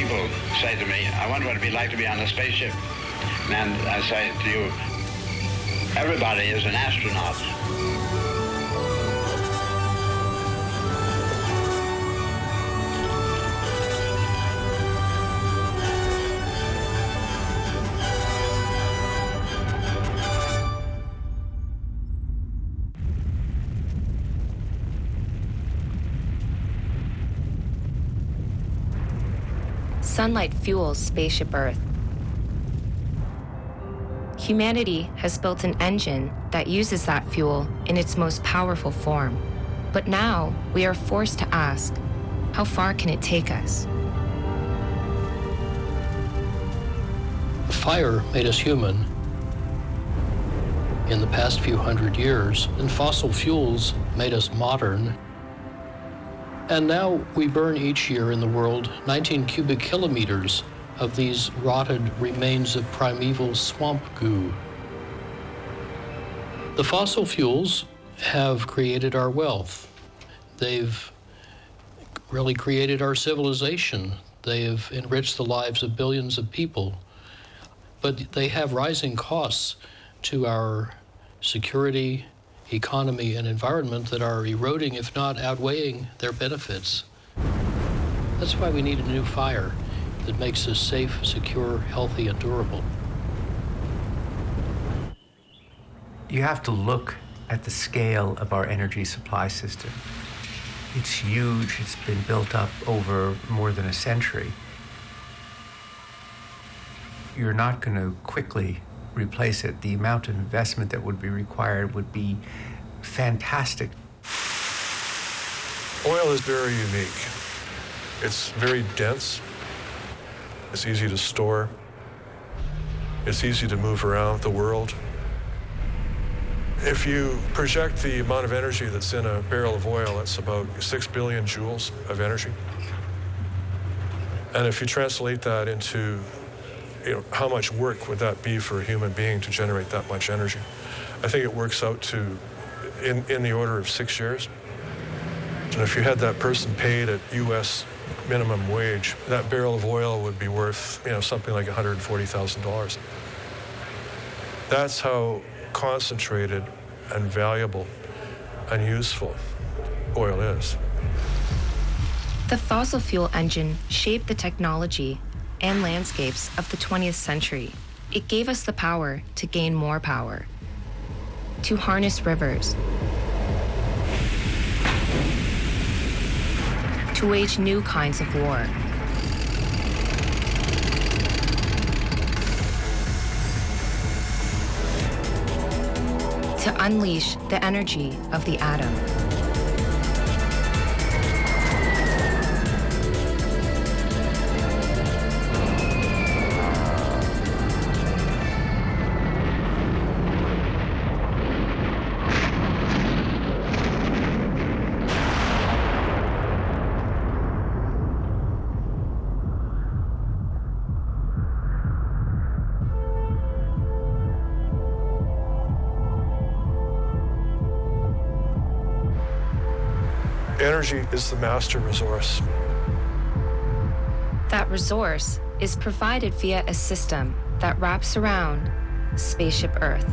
people say to me, I wonder what it'd be like to be on a spaceship. And I say to you, everybody is an astronaut. Sunlight fuels Spaceship Earth. Humanity has built an engine that uses that fuel in its most powerful form. But now we are forced to ask, how far can it take us? Fire made us human in the past few hundred years, and fossil fuels made us modern. And now we burn each year in the world 19 cubic kilometers of these rotted remains of primeval swamp goo. The fossil fuels have created our wealth. They've really created our civilization. They have enriched the lives of billions of people. But they have rising costs to our security, economy, and environment that are eroding, if not outweighing, their benefits. That's why we need a new fire that makes us safe, secure, healthy, and durable. You have to look at the scale of our energy supply system. It's huge. It's been built up over more than a century. You're not going to quickly replace it. The amount of investment that would be required would be fantastic. Oil is very unique. It's very dense. It's easy to store. It's easy to move around the world. If you project the amount of energy that's in a barrel of oil, it's about 6 billion joules of energy. And if you translate that into how much work would that be for a human being to generate that much energy? I think it works out to in the order of 6 years. And if you had that person paid at U.S. minimum wage, that barrel of oil would be worth, something like $140,000. That's how concentrated and valuable and useful oil is. The fossil fuel engine shaped the technology and landscapes of the 20th century. It gave us the power to gain more power, to harness rivers, to wage new kinds of war, to unleash the energy of the atom. Energy is the master resource. That resource is provided via a system that wraps around Spaceship Earth.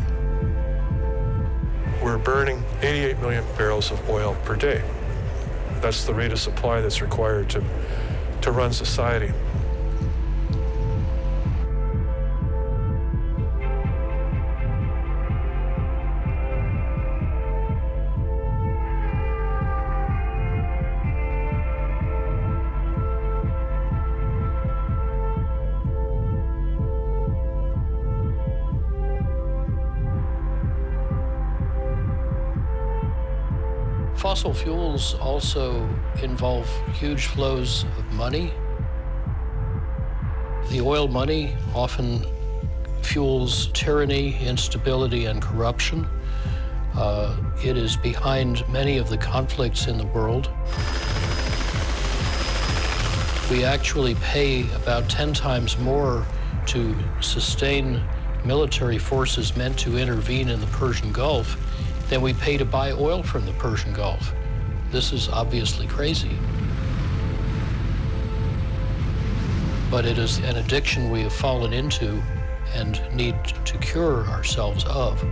We're burning 88 million barrels of oil per day. That's the rate of supply that's required to run society. Fossil fuels also involve huge flows of money. The oil money often fuels tyranny, instability, and corruption. It is behind many of the conflicts in the world. We actually pay about 10 times more to sustain military forces meant to intervene in the Persian Gulf than we pay to buy oil from the Persian Gulf. This is obviously crazy. but it is an addiction we have fallen into and need to cure ourselves of.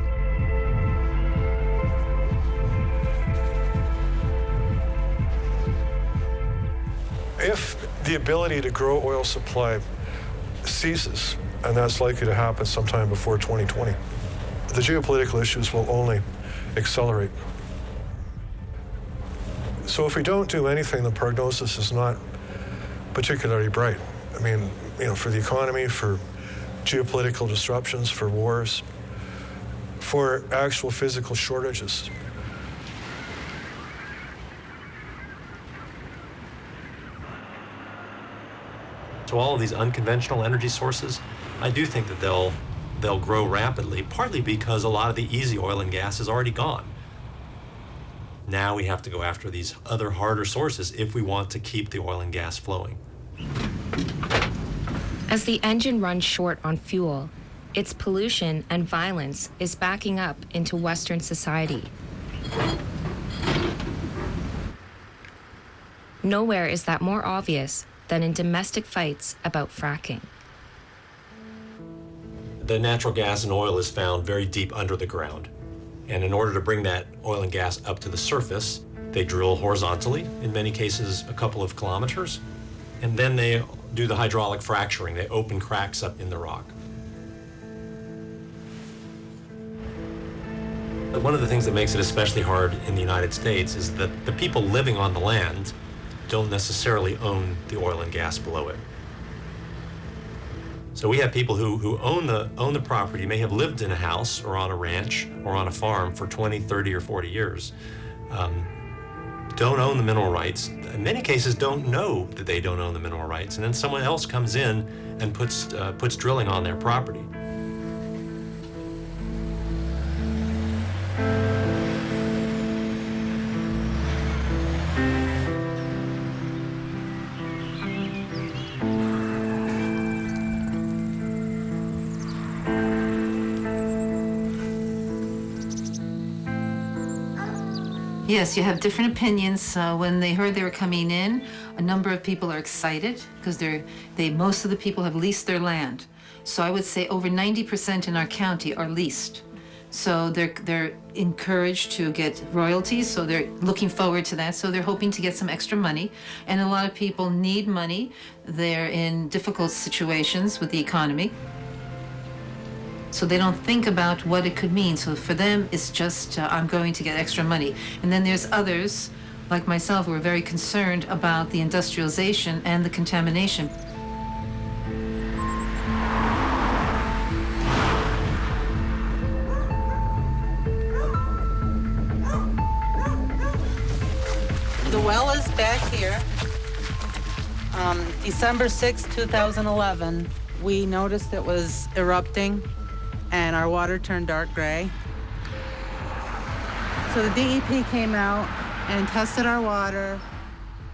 If the ability to grow oil supply ceases, and that's likely to happen sometime before 2020, the geopolitical issues will only accelerate. So if we don't do anything, the prognosis is not particularly bright. I mean, for the economy, for geopolitical disruptions, for wars, for actual physical shortages. So all of these unconventional energy sources, I do think that they'll grow rapidly, partly because a lot of the easy oil and gas is already gone. Now we have to go after these other harder sources if we want to keep the oil and gas flowing. As the engine runs short on fuel, its pollution and violence is backing up into Western society. Nowhere is that more obvious than in domestic fights about fracking. The natural gas and oil is found very deep under the ground. And in order to bring that oil and gas up to the surface, they drill horizontally, in many cases a couple of kilometers, and then they do the hydraulic fracturing. They open cracks up in the rock. But one of the things that makes it especially hard in the United States is that the people living on the land don't necessarily own the oil and gas below it. So we have people who own the property, may have lived in a house or on a ranch or on a farm for 20, 30, or 40 years, don't own the mineral rights. In many cases, don't know that they don't own the mineral rights, and then someone else comes in and puts drilling on their property. Yes, you have different opinions. When they heard they were coming in, a number of people are excited because most of the people have leased their land. So I would say over 90% in our county are leased. So they're encouraged to get royalties, so they're looking forward to that. So they're hoping to get some extra money. And a lot of people need money. They're in difficult situations with the economy. So they don't think about what it could mean. So for them, it's just, I'm going to get extra money. And then there's others, like myself, who are very concerned about the industrialization and the contamination. The well is back here. December 6, 2011, we noticed it was erupting and our water turned dark gray. So the DEP came out and tested our water.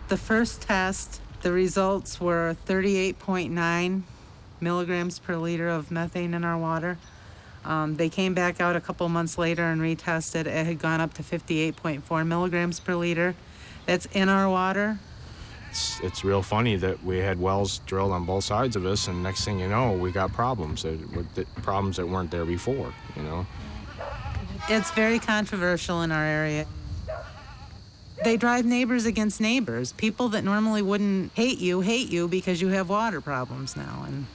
The first test, the results were 38.9 milligrams per liter of methane in our water. They came back out a couple months later and retested. It had gone up to 58.4 milligrams per liter. That's in our water. It's real funny that we had wells drilled on both sides of us, and next thing you know, we got problems that weren't there before, you know. It's very controversial in our area. They drive neighbors against neighbors. People that normally wouldn't hate you because you have water problems now. And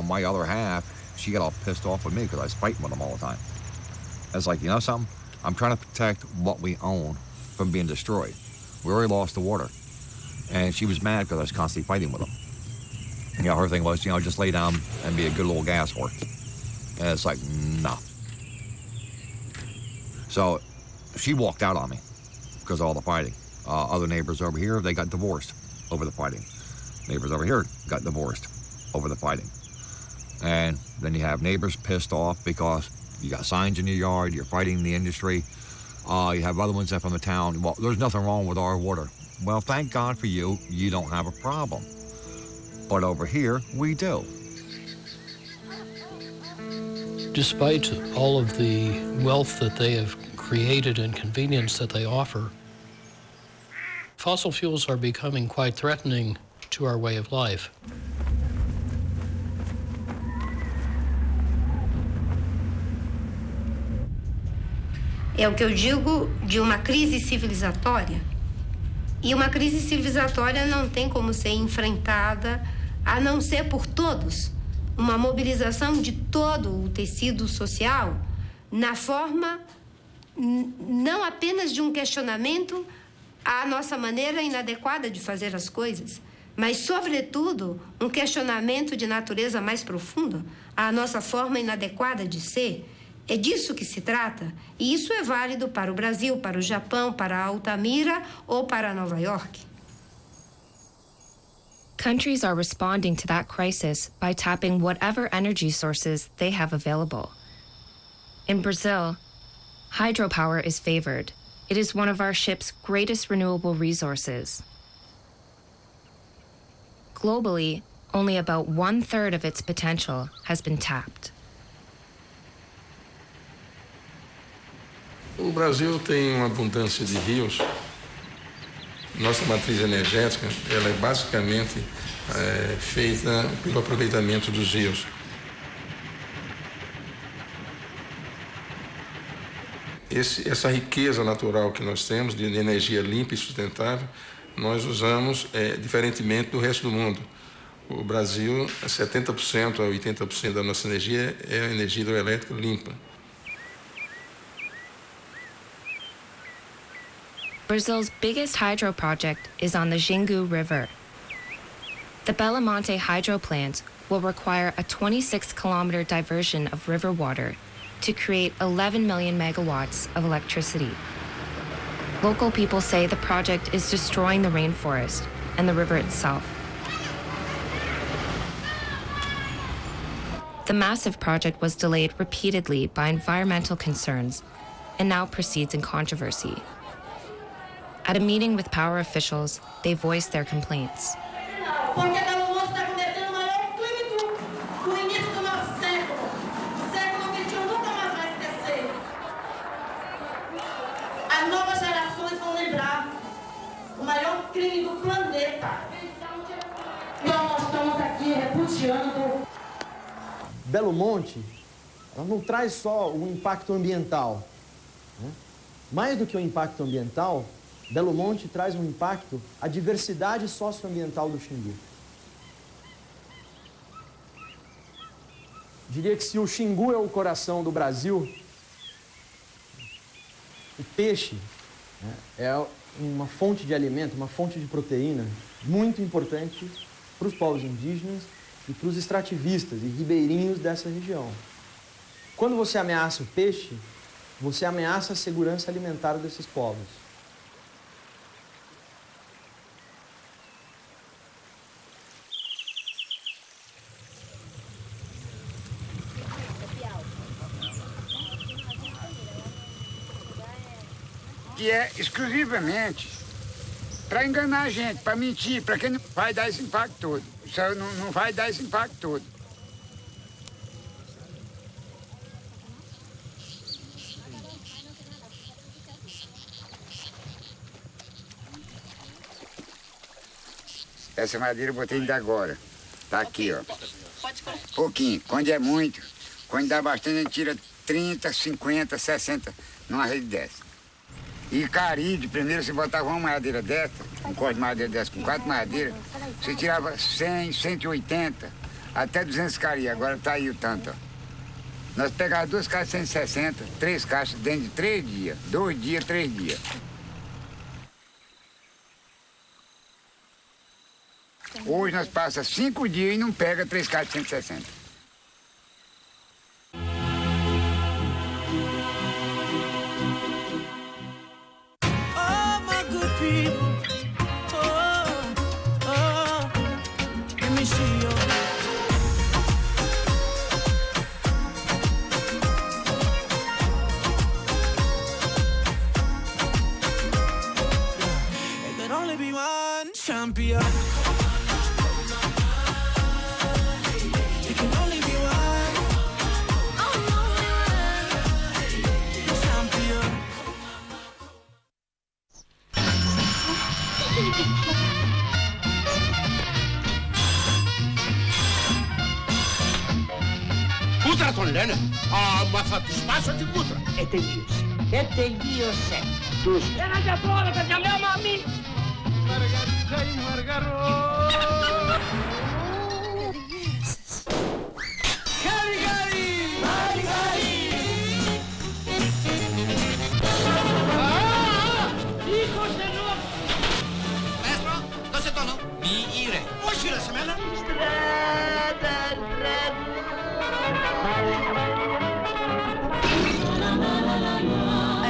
my other half, she got all pissed off with me because I was fighting with them all the time. I was like, you know something? I'm trying to protect what we own from being destroyed. We already lost the water. And she was mad because I was constantly fighting with them. Her thing was, just lay down and be a good little gas whore. And it's like, no. So she walked out on me because of all the fighting. Other neighbors over here, they got divorced over the fighting. Neighbors over here got divorced over the fighting. And then you have neighbors pissed off because you got signs in your yard, you're fighting the industry. You have other ones that from the town, well, there's nothing wrong with our water. Well, thank God for you, you don't have a problem. But over here, we do. Despite all of the wealth that they have created and convenience that they offer, fossil fuels are becoming quite threatening to our way of life. É o que eu digo de uma crise civilizatória. E uma crise civilizatória não tem como ser enfrentada a não ser por todos. Uma mobilização de todo o tecido social na forma não apenas de um questionamento à nossa maneira inadequada de fazer as coisas, mas, sobretudo, um questionamento de natureza mais profunda à nossa forma inadequada de ser. É disso que se trata, e isso é válido para o Brasil, para o Japão, para Altamira ou para Nova York. Countries are responding to that crisis by tapping whatever energy sources they have available. In Brazil, hydropower is favored. It is one of our ship's greatest renewable resources. Globally, only about 1/3 of its potential has been tapped. O Brasil tem uma abundância de rios. Nossa matriz energética ela é basicamente feita pelo aproveitamento dos rios. Essa riqueza natural que nós temos de energia limpa e sustentável, nós usamos diferentemente do resto do mundo. O Brasil, 70% a 80% da nossa energia é a energia hidroelétrica limpa. Brazil's biggest hydro project is on the Xingu River. The Belo Monte hydro plant will require a 26-kilometer diversion of river water to create 11 million megawatts of electricity. Local people say the project is destroying the rainforest and the river itself. The massive project was delayed repeatedly by environmental concerns and now proceeds in controversy. At a meeting with power officials, they voiced their complaints. Belo Monte, ela não traz só o impacto ambiental, né? Mais do que o impacto ambiental, Belo Monte traz um impacto à diversidade socioambiental do Xingu. Diria que se o Xingu é o coração do Brasil, o peixe, né, é uma fonte de alimento, uma fonte de proteína muito importante para os povos indígenas e para os extrativistas e ribeirinhos dessa região. Quando você ameaça o peixe, você ameaça a segurança alimentar desses povos. Que é exclusivamente para enganar a gente, para mentir, para quem não vai dar esse impacto todo. Isso não vai dar esse impacto todo. Essa madeira eu botei ainda agora. Tá aqui, ó. Pouquinho. Quando é muito, quando dá bastante, a gente tira 30, 50, 60 numa rede dessa. E caride, primeiro você botava uma madeira dessa, um corte de madeira dessa com 4 madeiras, você tirava 100, 180, até 200 carinhos. Agora tá aí o tanto, ó. Nós pegávamos 2 caixas de 160, 3 caixas dentro de 3 dias, 2 dias, 3 dias. Hoje nós passamos 5 dias e não pega 3 caixas de 160. Champion. It can only be one. Champion. Πέτρα τον λένε. Μα θα του σπάσω την κούτρα. Τελείωσε. Τελείωσε. Τους... Ένα για αυτό όλα παιδιά. Λέω μαμί. Μαργαρίτσα ή μαργαρό. Χάρη, χάρη. Χάρη, χάρη. Ήχος ενώ. Μέστρο, δώσε τόνο. Μη ήρε. Όχι ρε σε μένα. Στράτα, στράτα.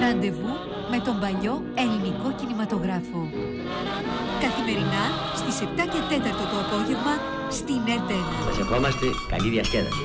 Ραντεβού με τον παλιό ελληνικό κινηματογράφο. Καθημερινά στις 7 και 4 το απόγευμα στην ΕΡΤ1. Σας ευχόμαστε καλή διασκέδαση.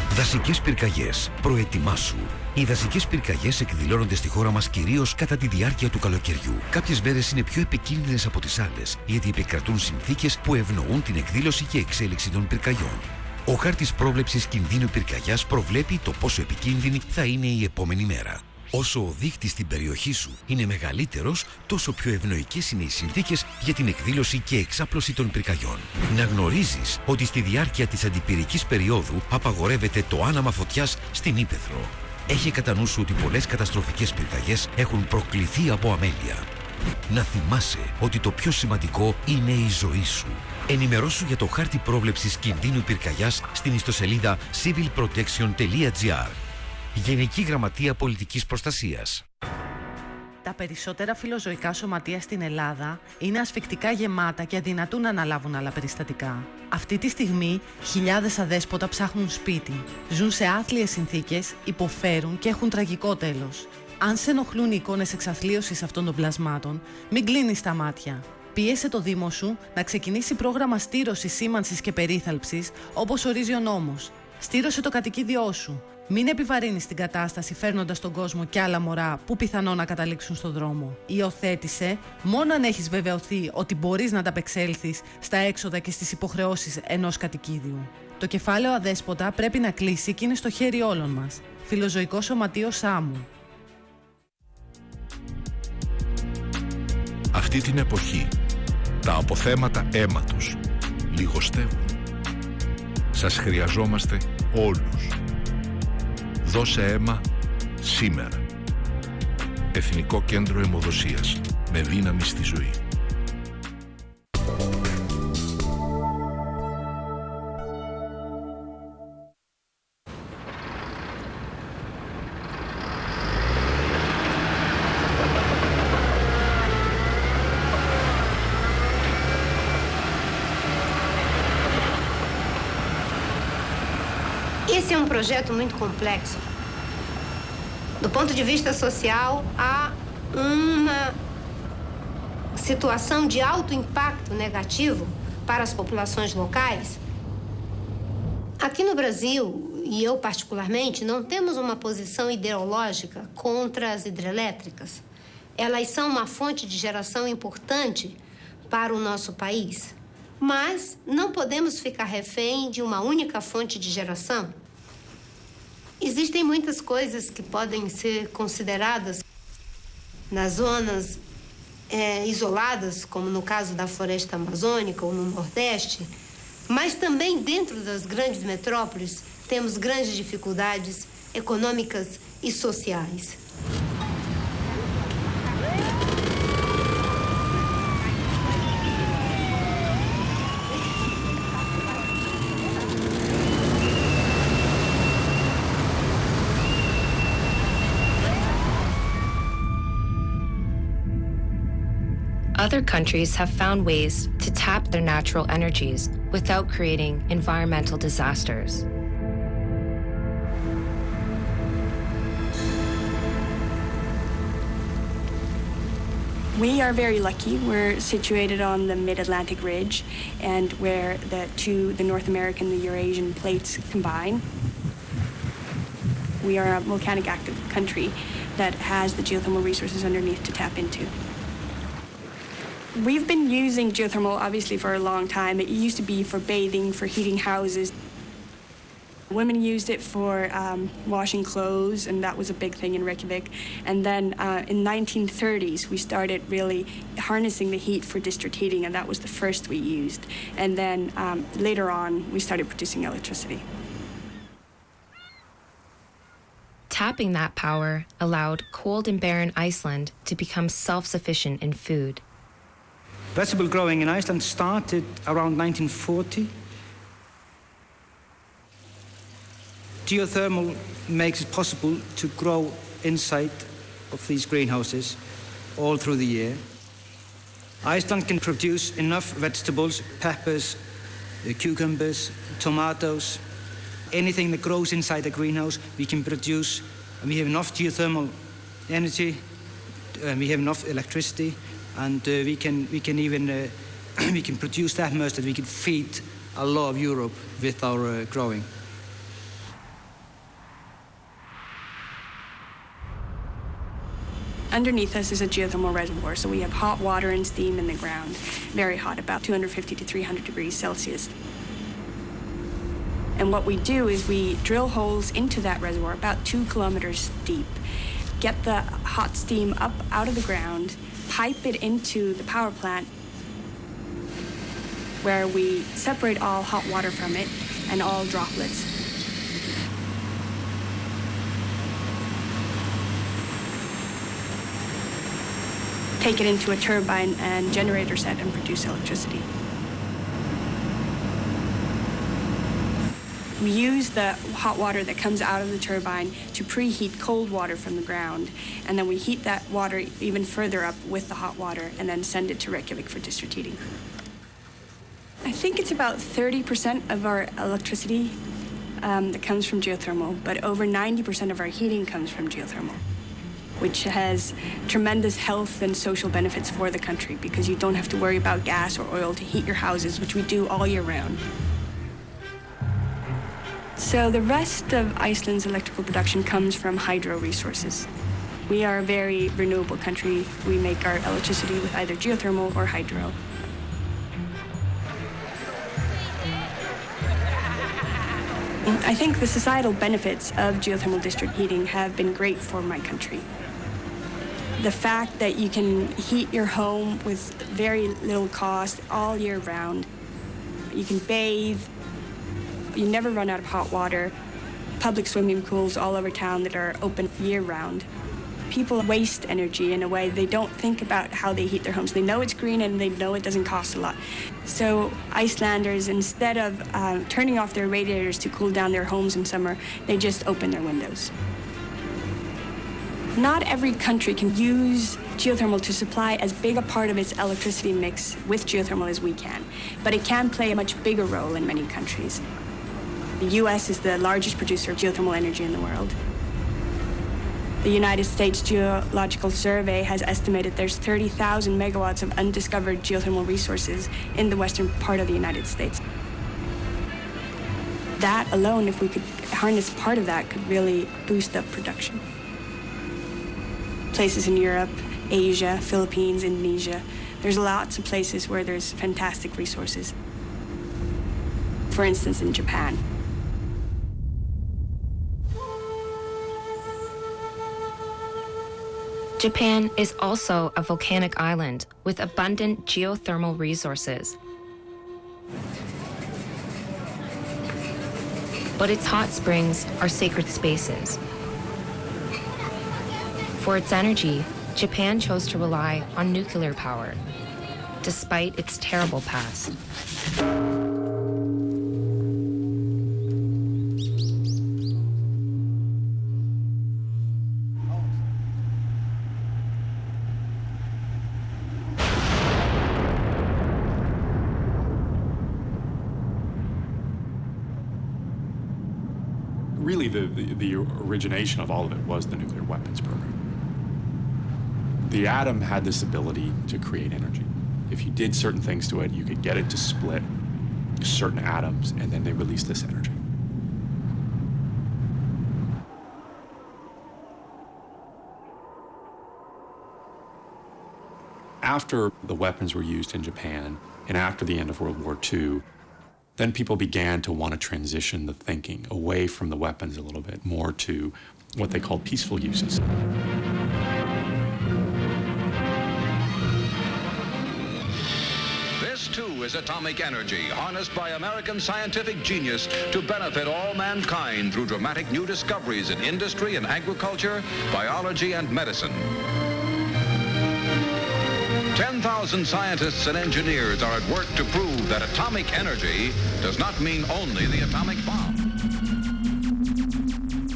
Δασικές πυρκαγιές. Προετοιμάσου. Οι δασικές πυρκαγιές εκδηλώνονται στη χώρα μας κυρίως κατά τη διάρκεια του καλοκαιριού. Κάποιες μέρες είναι πιο επικίνδυνες από τις άλλες, γιατί επικρατούν συνθήκες που ευνοούν την εκδήλωση και εξέλιξη των πυρκαγιών. Ο χάρτης πρόβλεψης κινδύνου πυρκαγιάς προβλέπει το πόσο επικίνδυνη θα είναι η επόμενη μέρα. Όσο ο δείκτης στην περιοχή σου είναι μεγαλύτερος, τόσο πιο ευνοϊκές είναι οι συνθήκες για την εκδήλωση και εξάπλωση των πυρκαγιών. Να γνωρίζεις ότι στη διάρκεια της αντιπυρικής περίοδου απαγορεύεται το άναμα φωτιάς στην ύπαιθρο. Έχει κατά νου σου ότι πολλές καταστροφικές πυρκαγιές έχουν προκληθεί από αμέλεια. Να θυμάσαι ότι το πιο σημαντικό είναι η ζωή σου. Ενημερώσου για το χάρτη πρόβλεψης κινδύνου πυρκαγιάς στην ιστοσελίδα civilprotection.gr. Γενική Γραμματεία Πολιτικής Προστασίας. Τα περισσότερα φιλοζωικά σωματεία στην Ελλάδα είναι ασφυκτικά γεμάτα και αδυνατούν να αναλάβουν άλλα περιστατικά. Αυτή τη στιγμή χιλιάδες αδέσποτα ψάχνουν σπίτι, ζουν σε άθλιες συνθήκες, υποφέρουν και έχουν τραγικό τέλος. Αν σε ενοχλούν οι εικόνες εξαθλίωσης αυτών των πλασμάτων, μην κλείνεις τα μάτια. Πίεσε το Δήμο σου να ξεκινήσει πρόγραμμα στήρωσης, σήμανσης και περίθαλψης όπως ορίζει ο νόμος. Στήρωσε το κατοικίδιό σου. Μην επιβαρύνεις την κατάσταση φέρνοντας τον κόσμο κι άλλα μωρά που πιθανόν να καταλήξουν στον δρόμο. Υιοθέτησε μόνο αν έχεις βεβαιωθεί ότι μπορείς να ανταπεξέλθεις στα έξοδα και στις υποχρεώσεις ενός κατοικίδιου. Το κεφάλαιο αδέσποτα πρέπει να κλείσει και είναι στο χέρι όλων μας. Φιλοζωικό Σωματείο Σάμου. Αυτή την εποχή τα αποθέματα αίματος λιγοστεύουν. Σας χρειαζόμαστε όλους. Δώσε αίμα σήμερα. Εθνικό Κέντρο Αιμοδοσίας. Με δύναμη στη ζωή. Esse é um projeto muito complexo. Do ponto de vista social, há uma situação de alto impacto negativo para as populações locais. Aqui no Brasil, e eu particularmente, não temos uma posição ideológica contra as hidrelétricas. Elas são uma fonte de geração importante para o nosso país. Mas não podemos ficar refém de uma única fonte de geração. Existem muitas coisas que podem ser consideradas nas zonas isoladas, como no caso da floresta amazônica ou no Nordeste, mas também dentro das grandes metrópoles temos grandes dificuldades econômicas e sociais. Other countries have found ways to tap their natural energies without creating environmental disasters. We are very lucky. We're situated on the mid-Atlantic ridge and where the North American and the Eurasian plates combine. We are a volcanic active country that has the geothermal resources underneath to tap into. We've been using geothermal obviously for a long time. It used to be for bathing, for heating houses. Women used it for washing clothes, and that was a big thing in Reykjavik. And then in 1930s, we started really harnessing the heat for district heating, and that was the first we used. And then later on, we started producing electricity. Tapping that power allowed cold and barren Iceland to become self-sufficient in food. Vegetable growing in Iceland started around 1940. Geothermal makes it possible to grow inside of these greenhouses all through the year. Iceland can produce enough vegetables, peppers, cucumbers, tomatoes, anything that grows inside a greenhouse, we can produce, and we have enough geothermal energy, we have enough electricity, and we can even we can produce that much that we can feed a lot of Europe with our growing. Underneath us is a geothermal reservoir, so we have hot water and steam in the ground, very hot, about 250 to 300 degrees Celsius. And what we do is we drill holes into that reservoir about 2 kilometers deep, get the hot steam up out of the ground, pipe it into the power plant, where we separate all hot water from it and all droplets. Take it into a turbine and generator set and produce electricity. We use the hot water that comes out of the turbine to preheat cold water from the ground, and then we heat that water even further up with the hot water and then send it to Reykjavik for district heating. I think it's about 30% of our electricity that comes from geothermal, but over 90% of our heating comes from geothermal, which has tremendous health and social benefits for the country because you don't have to worry about gas or oil to heat your houses, which we do all year round. So the rest of Iceland's electrical production comes from hydro resources. We are a very renewable country. We make our electricity with either geothermal or hydro. I think the societal benefits of geothermal district heating have been great for my country. The fact that you can heat your home with very little cost all year round. You can bathe. You never run out of hot water. Public swimming pools all over town that are open year-round. People waste energy in a way they don't think about how they heat their homes. They know it's green and they know it doesn't cost a lot. So Icelanders, instead of turning off their radiators to cool down their homes in summer, they just open their windows. Not every country can use geothermal to supply as big a part of its electricity mix with geothermal as we can, but it can play a much bigger role in many countries. The U.S. is the largest producer of geothermal energy in the world. The United States Geological Survey has estimated there's 30,000 megawatts of undiscovered geothermal resources in the western part of the United States. That alone, if we could harness part of that, could really boost up production. Places in Europe, Asia, Philippines, Indonesia, there's lots of places where there's fantastic resources. For instance, in Japan. Japan is also a volcanic island with abundant geothermal resources. But its hot springs are sacred spaces. For its energy, Japan chose to rely on nuclear power, despite its terrible past. Really, the origination of all of it was the nuclear weapons program. The atom had this ability to create energy. If you did certain things to it, you could get it to split certain atoms, and then they released this energy. After the weapons were used in Japan, and after the end of World War II, Then people began to want to transition the thinking away from the weapons a little bit more to what they called peaceful uses. This too is atomic energy harnessed by American scientific genius to benefit all mankind through dramatic new discoveries in industry and agriculture, biology and medicine. 10,000 scientists and engineers are at work to prove that atomic energy does not mean only the atomic bomb.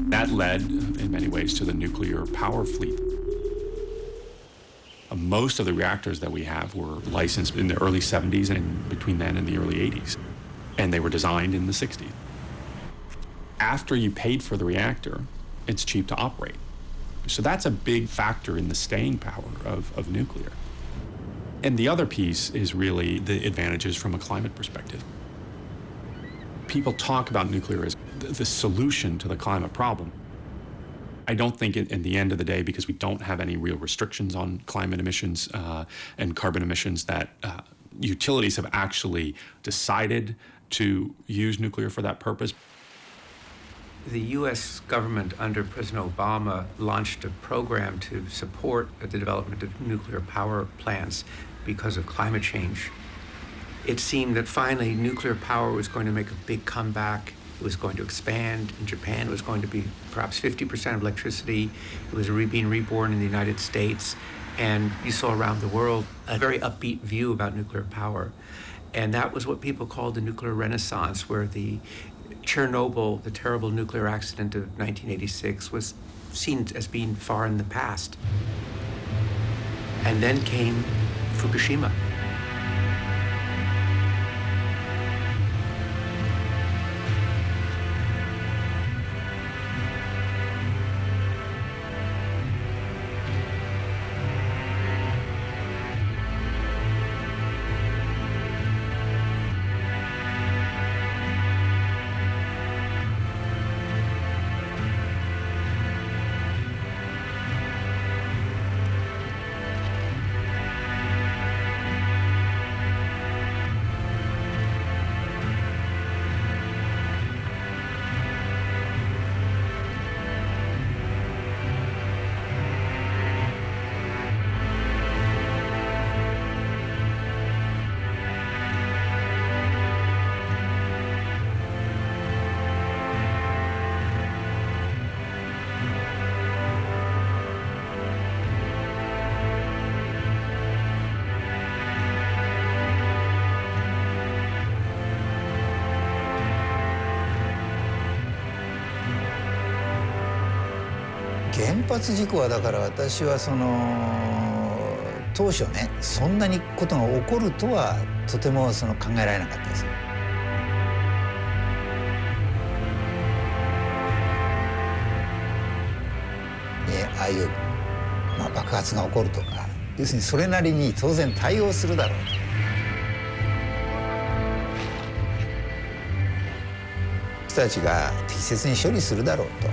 That led, in many ways, to the nuclear power fleet. Most of the reactors that we have were licensed in the early 70s and between then and the early 80s. And they were designed in the 60s. After you paid for the reactor, it's cheap to operate. So that's a big factor in the staying power of nuclear. And the other piece is really the advantages from a climate perspective. People talk about nuclear as the solution to the climate problem. I don't think in the end of the day, because we don't have any real restrictions on climate emissions and carbon emissions, that utilities have actually decided to use nuclear for that purpose. The U.S. government under President Obama launched a program to support the development of nuclear power plants because of climate change. It seemed that finally nuclear power was going to make a big comeback. It was going to expand. In Japan, it was going to be perhaps 50% of electricity. It was being reborn in the United States. And you saw around the world a very upbeat view about nuclear power. And that was what people called the nuclear renaissance, where the Chernobyl, the terrible nuclear accident of 1986, was seen as being far in the past. And then came Fukushima.原発事故はだから私は当初ねそんなにことが起こるとはとても考えられなかったです。ああいう、爆発が起こるとか要するにそれなりに当然対応するだろうと。人たちが適切に処理するだろうと。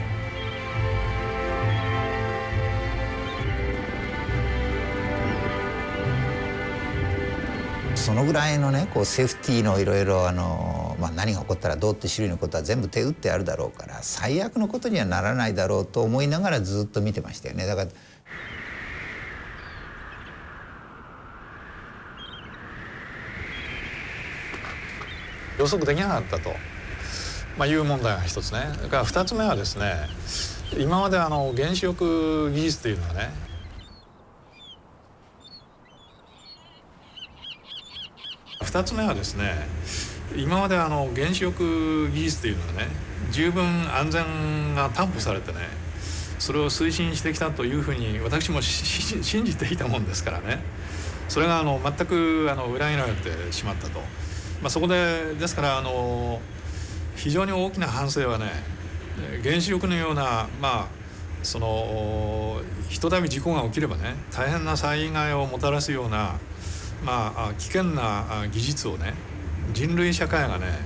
そのぐらいのねセーフティーのいろいろ何が起こったらどうって種類のことは全部手打ってあるだろうから最悪のことにはならないだろうと思いながらずっと見てましたよね。だから予測できなかったと、いう問題が一つね。それから2つ目はですね、今まで原子力技術というのはね、2つ目はですね、今まで原子力技術というのはね、十分安全が担保されてね、それを推進してきたというふうに私も信じていたもんですからね、それが全く裏切られてしまったと。そこでですから非常に大きな反省はね、原子力のようなひとたび事故が起きればね、大変な災害をもたらすような危険な技術をね、人類社会がね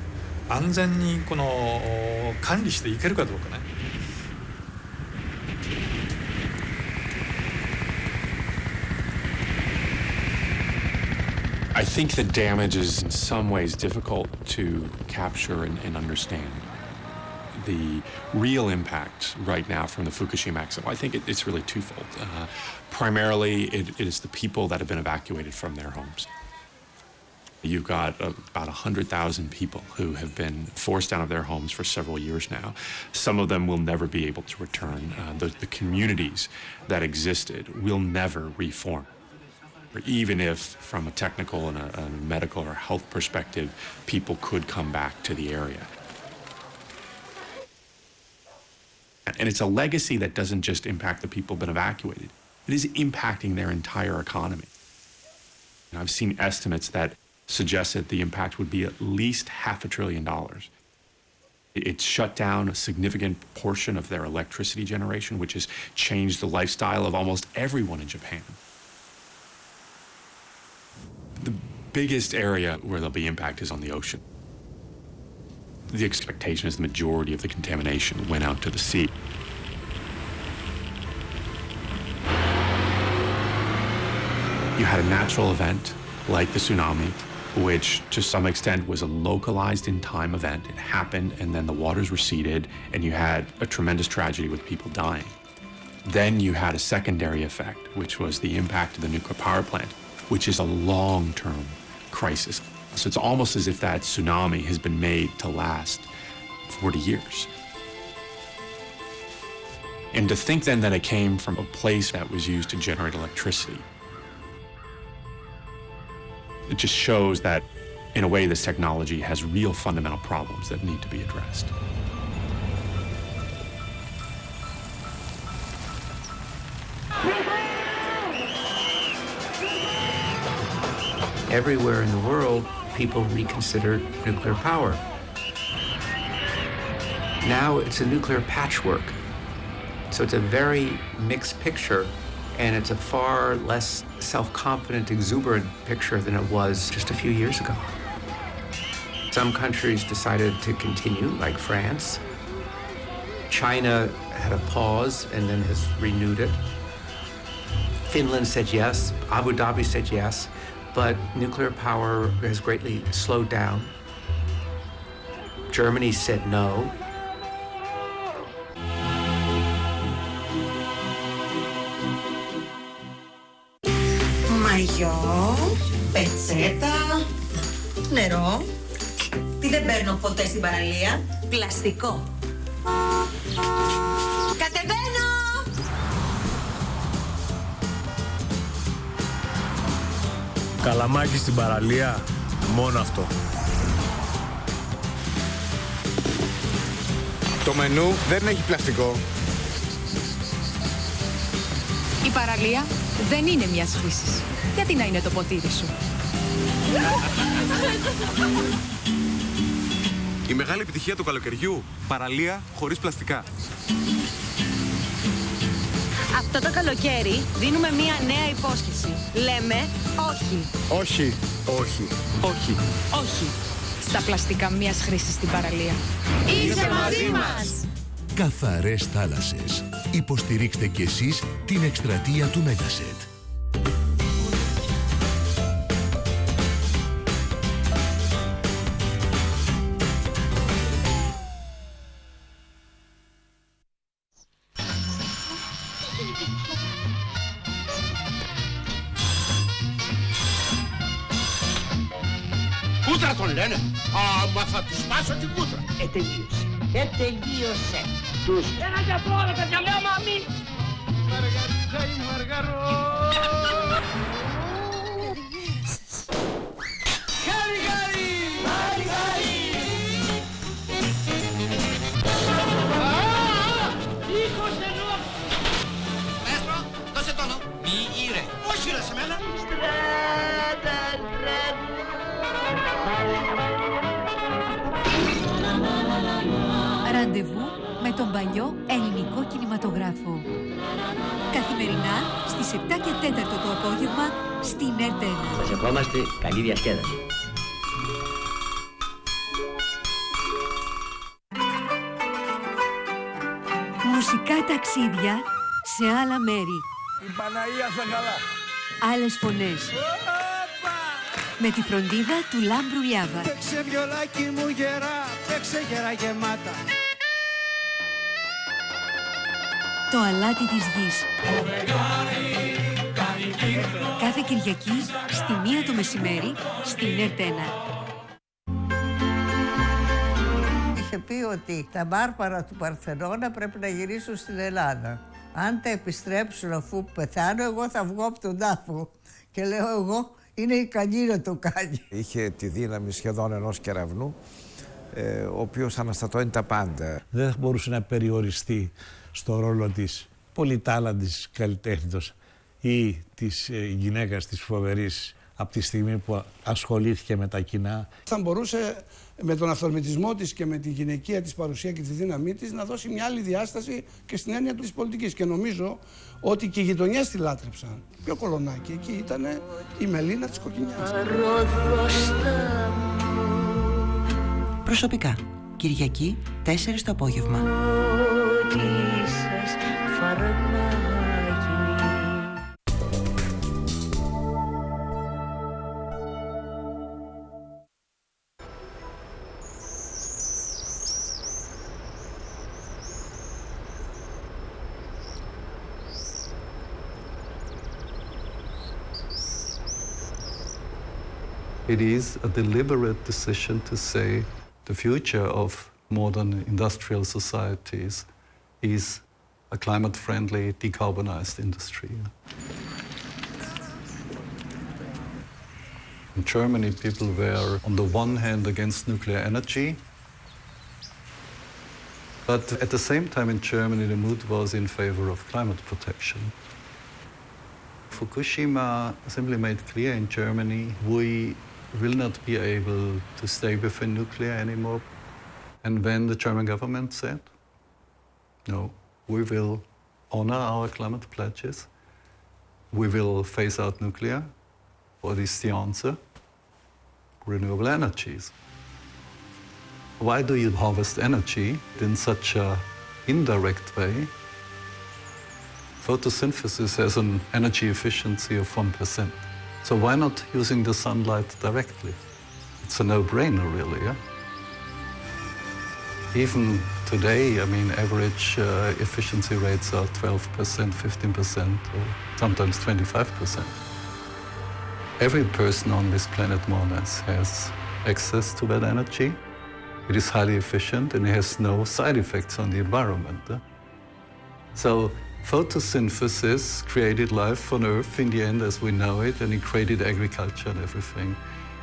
安全に管理していけるかどうかね。I think the damage is in some ways difficult to capture and understand. The real impact right now from the Fukushima accident, I think it's really twofold. Primarily, it is the people that have been evacuated from their homes. You've got about 100,000 people who have been forced out of their homes for several years now. Some of them will never be able to return. The communities that existed will never reform. Even if, from a technical and a medical or health perspective, people could come back to the area. And it's a legacy that doesn't just impact the people who've been evacuated. It is impacting their entire economy. And I've seen estimates that suggest that the impact would be at least $500 billion. It shut down a significant portion of their electricity generation, which has changed the lifestyle of almost everyone in Japan. The biggest area where there'll be impact is on the ocean. The expectation is the majority of the contamination went out to the sea. You had a natural event like the tsunami, which to some extent was a localized in time event. It happened and then the waters receded and you had a tremendous tragedy with people dying. Then you had a secondary effect, which was the impact of the nuclear power plant, which is a long-term crisis. So it's almost as if that tsunami has been made to last 40 years. And to think then that it came from a place that was used to generate electricity, it just shows that, in a way, this technology has real fundamental problems that need to be addressed. Everywhere in the world, people reconsidered nuclear power. Now it's a nuclear patchwork. So it's a very mixed picture, and it's a far less self-confident, exuberant picture than it was just a few years ago. Some countries decided to continue, like France. China had a pause and then has renewed it. Finland said yes, Abu Dhabi said yes. But nuclear power has greatly slowed down. Germany said no. Μαγιό, πετσέτα, νερό. Τι δεν παίρνω ποτέ στην παραλία? Πλαστικό. Κατεβαίνω! Καλαμάκι στην παραλία, μόνο αυτό. Το μενού δεν έχει πλαστικό. Η παραλία δεν είναι μιας χρήσης. Γιατί να είναι το ποτήρι σου? Η μεγάλη επιτυχία του καλοκαιριού, παραλία χωρίς πλαστικά. Αυτό το καλοκαίρι δίνουμε μία νέα υπόσχεση. Λέμε όχι. Όχι. Όχι. Όχι. Όχι. Στα πλαστικά μιας χρήσης στην παραλία. Είσαι μαζί μας! Καθαρές θάλασσες. Υποστηρίξτε κι εσείς την εκστρατεία του Mediaset. Κούτρα τον λένε. Άμα θα τους σπάσω την κούτρα. Τελείωσε. Τελείωσε. Τους... Ένα για τώρα, παιδιά. Λέω μαμί. Μαργαρίτσα ή μαργαρό. Χάρη, χάρη. Χάρη, χάρη. Ήχος ενώ. Μέστρο, δώσε τόνο. Μη ήρε. Όχι ρε σε μένα. Στράτα, στράτα. Ραντεβού με τον παλιό ελληνικό κινηματογράφο. Καθημερινά στις 7 και 4 το απόγευμα στην ΕΡΤ1. Σας ευχόμαστε καλή διασκέδαση. Μουσικά ταξίδια σε άλλα μέρη. Η Παναγία στα καλά. Άλλες φωνές. Με τη φροντίδα του Λάμπρου Λιάβα. Παίξε βιολάκι μου γερά, παίξε γερά γεμάτα. Το αλάτι της γης. Κάθε Κυριακή στη 1 το μεσημέρι στην ΕΡΤ1. Είχε πει ότι τα μπάρπαρα του Παρθενώνα πρέπει να γυρίσουν στην Ελλάδα. Αν τα επιστρέψουν αφού πεθάνω, εγώ θα βγω από τον τάφο. Και λέω εγώ, είναι ικανή να το κάνει. Είχε τη δύναμη σχεδόν ενός κεραυνού, ο οποίος αναστατώνει τα πάντα. Δεν μπορούσε να περιοριστεί στο ρόλο της πολυτάλαντης καλλιτέχνητος ή της γυναίκας της φοβερής από τη στιγμή που ασχολήθηκε με τα κοινά. Θα μπορούσε με τον αυθορμητισμό της και με τη γυναικεία της παρουσία και τη δύναμή της να δώσει μια άλλη διάσταση και στην έννοια της πολιτικής. Και νομίζω ότι και οι γειτονιές τη λάτρεψαν. Πιο κολονάκι, εκεί ήταν η Μελίνα της Κοκκινιάς. Προσωπικά, Κυριακή, 4 το απόγευμα. It is a deliberate decision to say the future of modern industrial societies is a climate-friendly, decarbonized industry. In Germany, people were on the one hand against nuclear energy, but at the same time in Germany, the mood was in favor of climate protection. Fukushima simply made clear in Germany, we will not be able to stay within nuclear anymore. And when the German government said, no, we will honor our climate pledges, we will phase out nuclear, what is the answer? Renewable energies. Why do you harvest energy in such an indirect way? Photosynthesis has an energy efficiency of 1%. So why not using the sunlight directly? It's a no-brainer, really, yeah? Even today, I mean, average efficiency rates are 12%, 15%, or sometimes 25%. Every person on this planet, more or less, has access to that energy. It is highly efficient and it has no side effects on the environment. So photosynthesis created life on Earth in the end as we know it, and it created agriculture and everything.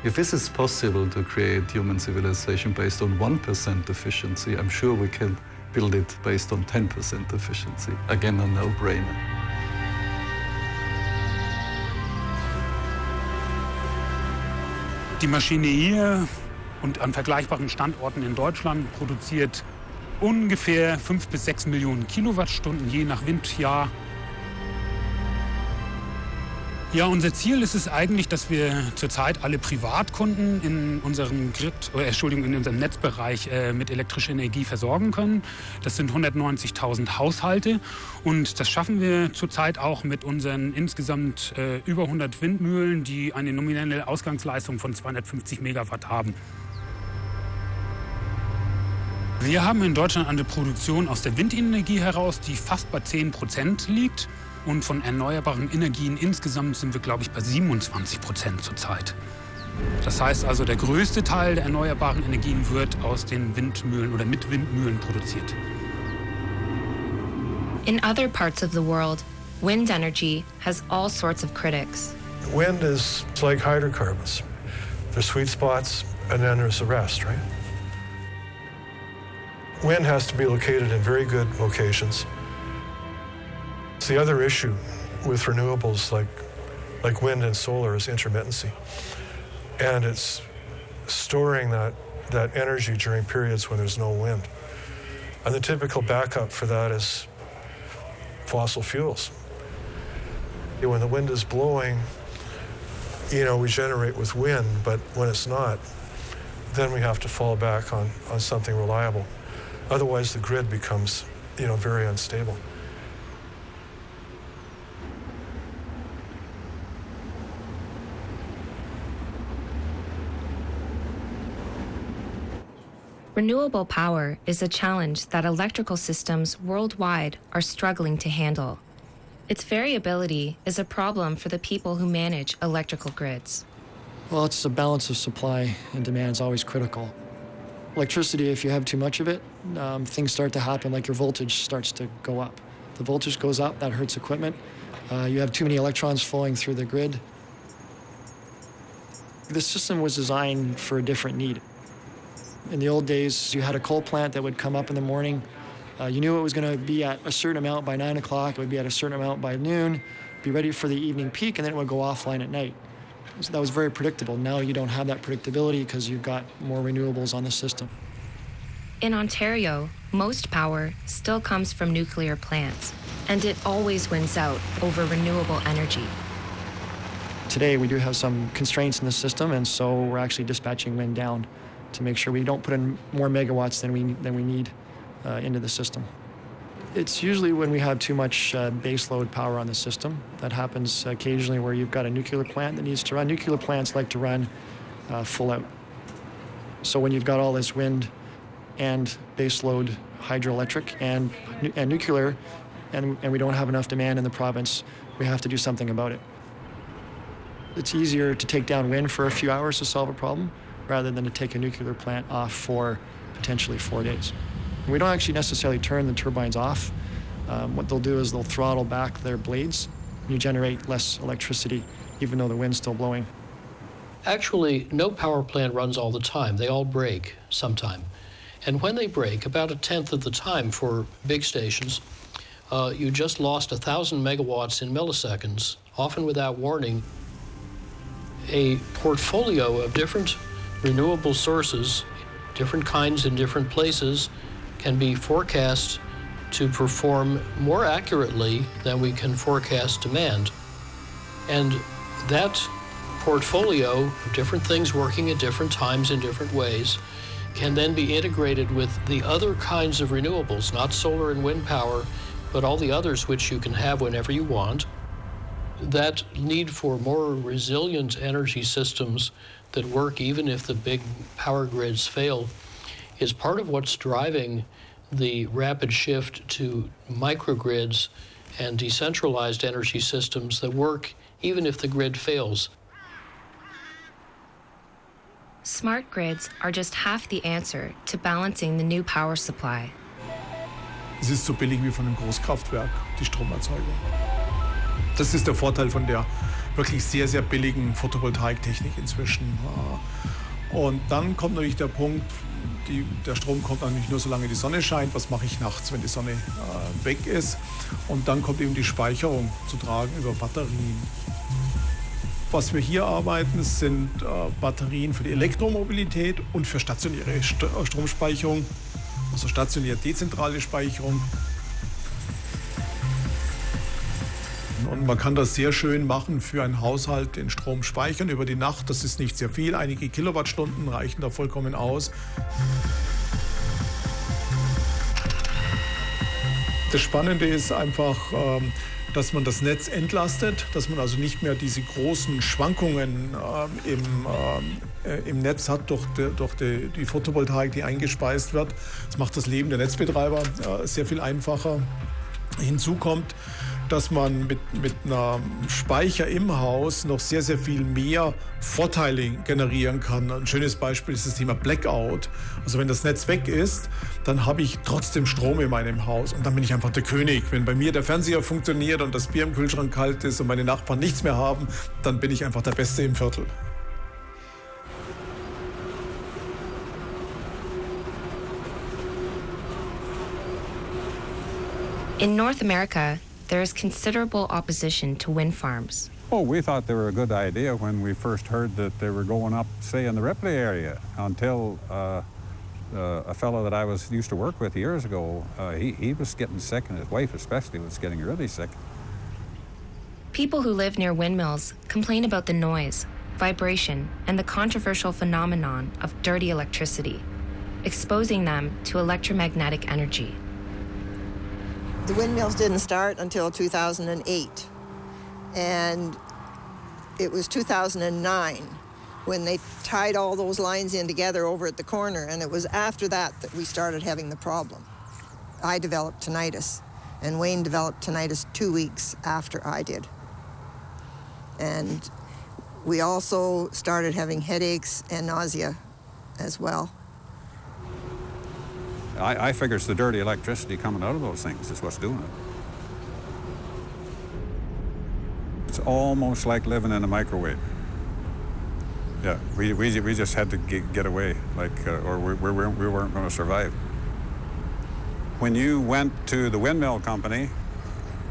If this is possible to create human civilization based on 1% efficiency, I'm sure we can build it based on 10% efficiency. Again, a no-brainer. Die Maschine hier und an vergleichbaren Standorten in Deutschland produziert ungefähr 5 bis 6 Millionen Kilowattstunden je nach Windjahr. Ja, unser Ziel ist es eigentlich, dass wir zurzeit alle Privatkunden in unserem in unserem Netzbereich mit elektrischer Energie versorgen können. Das sind 190.000 Haushalte und das schaffen wir zurzeit auch mit unseren insgesamt über 100 Windmühlen, die eine nominelle Ausgangsleistung von 250 Megawatt haben. Wir haben in Deutschland eine Produktion aus der Windenergie heraus, die fast bei 10% liegt. Und von erneuerbaren Energien insgesamt sind wir, glaube ich, bei 27% zurzeit. Das heißt also, der größte Teil der erneuerbaren Energien wird aus den Windmühlen oder mit Windmühlen produziert. In other parts of the world, wind energy has all sorts of critics. Wind is like hydrocarbons. There's sweet spots and then there's the rest, right? Wind has to be located in very good locations. The other issue with renewables like wind and solar is intermittency. And it's storing that energy during periods when there's no wind. And the typical backup for that is fossil fuels. When the wind is blowing, we generate with wind, but when it's not, then we have to fall back on something reliable. Otherwise, the grid becomes, very unstable. Renewable power is a challenge that electrical systems worldwide are struggling to handle. Its variability is a problem for the people who manage electrical grids. Well, it's a balance of supply and demand is always critical. Electricity, if you have too much of it, things start to happen like your voltage starts to go up. The voltage goes up, that hurts equipment. You have too many electrons flowing through the grid. The system was designed for a different need. In the old days, you had a coal plant that would come up in the morning. You knew it was going to be at a certain amount by 9 o'clock, it would be at a certain amount by noon, be ready for the evening peak, and then it would go offline at night. So that was very predictable. Now you don't have that predictability because you've got more renewables on the system. In Ontario, most power still comes from nuclear plants, and it always wins out over renewable energy. Today we do have some constraints in the system, and so we're actually dispatching wind down to make sure we don't put in more megawatts than we need into the system. It's usually when we have too much base load power on the system. That happens occasionally where you've got a nuclear plant that needs to run. Nuclear plants like to run full out. So when you've got all this wind and base load hydroelectric and nuclear, and we don't have enough demand in the province, we have to do something about it. It's easier to take down wind for a few hours to solve a problem rather than to take a nuclear plant off for potentially 4 days. We don't actually necessarily turn the turbines off. What they'll do is they'll throttle back their blades. And you generate less electricity, even though the wind's still blowing. Actually, no power plant runs all the time. They all break sometime. And when they break, about 1/10 of the time for big stations, you just lost 1,000 megawatts in milliseconds, often without warning. A portfolio of different renewable sources, different kinds in different places, can be forecast to perform more accurately than we can forecast demand. And that portfolio of different things working at different times in different ways can then be integrated with the other kinds of renewables, not solar and wind power, but all the others which you can have whenever you want. That need for more resilient energy systems that work even if the big power grids fail is part of what's driving the rapid shift to microgrids and decentralized energy systems that work even if the grid fails. Smart grids are just half the answer to balancing the new power supply. Es ist so billig wie von einem Großkraftwerk, die Stromerzeugung. Das ist der Vorteil von der wirklich sehr, sehr billigen Photovoltaiktechnik inzwischen. Und dann kommt natürlich der Punkt, der Strom kommt natürlich nur, solange die Sonne scheint. Was mache ich nachts, wenn die Sonne weg ist? Und dann kommt eben die Speicherung zu tragen über Batterien. Was wir hier arbeiten, sind Batterien für die Elektromobilität und für stationäre Stromspeicherung, also stationär dezentrale Speicherung. Und man kann das sehr schön machen für einen Haushalt, den Strom speichern über die Nacht. Das ist nicht sehr viel, einige Kilowattstunden reichen da vollkommen aus. Das Spannende ist einfach, dass man das Netz entlastet, dass man also nicht mehr diese großen Schwankungen im Netz hat durch die Photovoltaik, die eingespeist wird. Das macht das Leben der Netzbetreiber sehr viel einfacher. Hinzu kommt, dass man mit einer Speicher im Haus noch sehr, sehr viel mehr Vorteile generieren kann. Ein schönes Beispiel ist das Thema Blackout. Also wenn das Netz weg ist, dann habe ich trotzdem Strom in meinem Haus und dann bin ich einfach der König. Wenn bei mir der Fernseher funktioniert und das Bier im Kühlschrank kalt ist und meine Nachbarn nichts mehr haben, dann bin ich einfach der Beste im Viertel. In North America, there is considerable opposition to wind farms. Oh, we thought they were a good idea when we first heard that they were going up, say, in the Ripley area, until a fellow that I used to work with years ago, he was getting sick, and his wife especially was getting really sick. People who live near windmills complain about the noise, vibration, and the controversial phenomenon of dirty electricity, exposing them to electromagnetic energy. The windmills didn't start until 2008, and it was 2009 when they tied all those lines in together over at the corner, and it was after that that we started having the problem. I developed tinnitus, and Wayne developed tinnitus 2 weeks after I did. And we also started having headaches and nausea as well. I figure it's the dirty electricity coming out of those things is what's doing it. It's almost like living in a microwave. Yeah, we just had to get away, like, or we weren't going to survive. When you went to the windmill company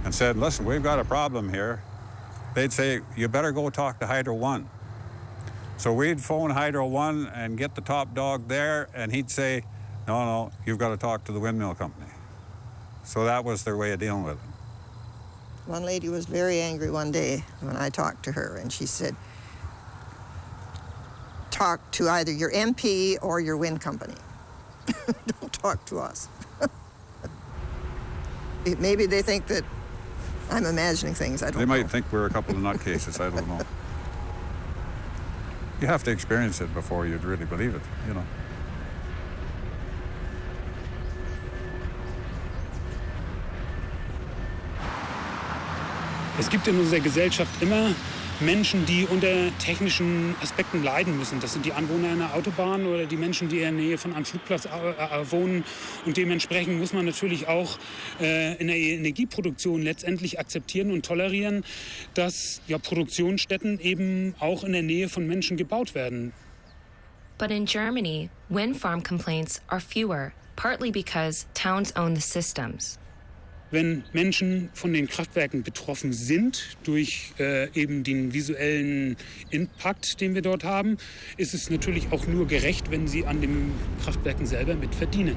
and said, listen, we've got a problem here, they'd say, you better go talk to Hydro 1. So we'd phone Hydro 1 and get the top dog there, and he'd say, no, you've got to talk to the windmill company. So that was their way of dealing with it. One lady was very angry one day when I talked to her, and she said, talk to either your MP or your wind company. Don't talk to us. Maybe they think that I'm imagining things, I don't know. They might think we're a couple of nutcases, I don't know. You have to experience it before you'd really believe it, you know. Es gibt in unserer Gesellschaft immer Menschen, die unter technischen Aspekten leiden müssen. Das sind die Anwohner einer Autobahn oder die Menschen, die in der Nähe von einem Flugplatz wohnen. Und dementsprechend muss man natürlich auch in der Energieproduktion letztendlich akzeptieren und tolerieren, dass ja, Produktionsstätten eben auch in der Nähe von Menschen gebaut werden. But in Germany, wind farm complaints are fewer, partly because towns own the systems. Wenn Menschen von den Kraftwerken betroffen sind, durch eben den visuellen Impact, den wir dort haben, ist es natürlich auch nur gerecht, wenn sie an den Kraftwerken selber mit verdienen.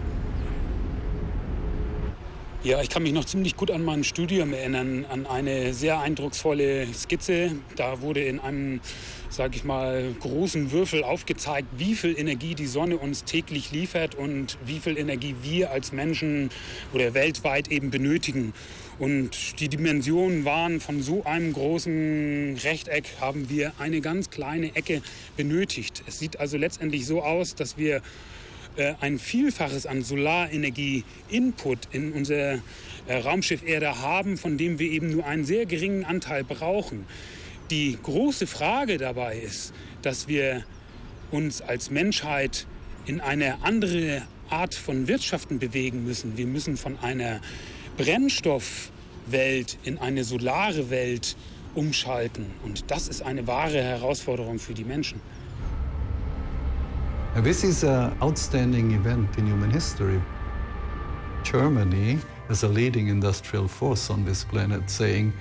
Ja, ich kann mich noch ziemlich gut an mein Studium erinnern, an eine sehr eindrucksvolle Skizze. Da wurde in einem, sage ich mal, großen Würfel aufgezeigt, wie viel Energie die Sonne uns täglich liefert und wie viel Energie wir als Menschen oder weltweit eben benötigen. Und die Dimensionen waren, von so einem großen Rechteck haben wir eine ganz kleine Ecke benötigt. Es sieht also letztendlich so aus, dass wir ein Vielfaches an Solarenergie-Input in unser Raumschiff Erde haben, von dem wir eben nur einen sehr geringen Anteil brauchen. Die große Frage dabei ist, dass wir uns als Menschheit in eine andere Art von Wirtschaften bewegen müssen. Wir müssen von einer Brennstoffwelt in eine solare Welt umschalten. Und das ist eine wahre Herausforderung für die Menschen. This is an outstanding event in human history. Germany is a leading industrial force on this planet saying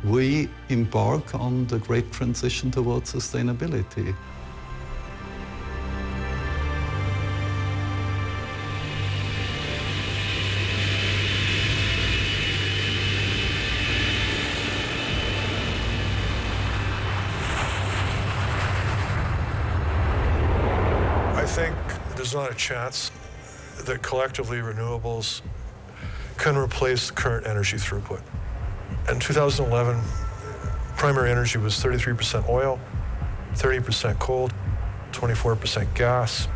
we embark on the great transition towards sustainability. I think there's not a chance that collectively renewables can replace the current energy throughput. In 2011, primary energy was 33% oil, 30% coal, 24% gas,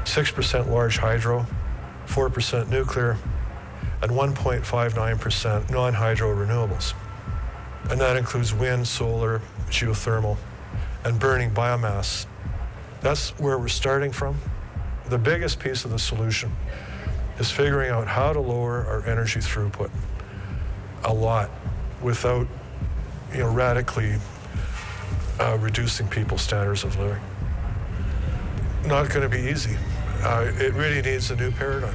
6% large hydro, 4% nuclear, and 1.59% non-hydro renewables. And that includes wind, solar, geothermal, and burning biomass. That's where we're starting from. The biggest piece of the solution is figuring out how to lower our energy throughput a lot without, radically reducing people's standards of living. Not going to be easy. It really needs a new paradigm.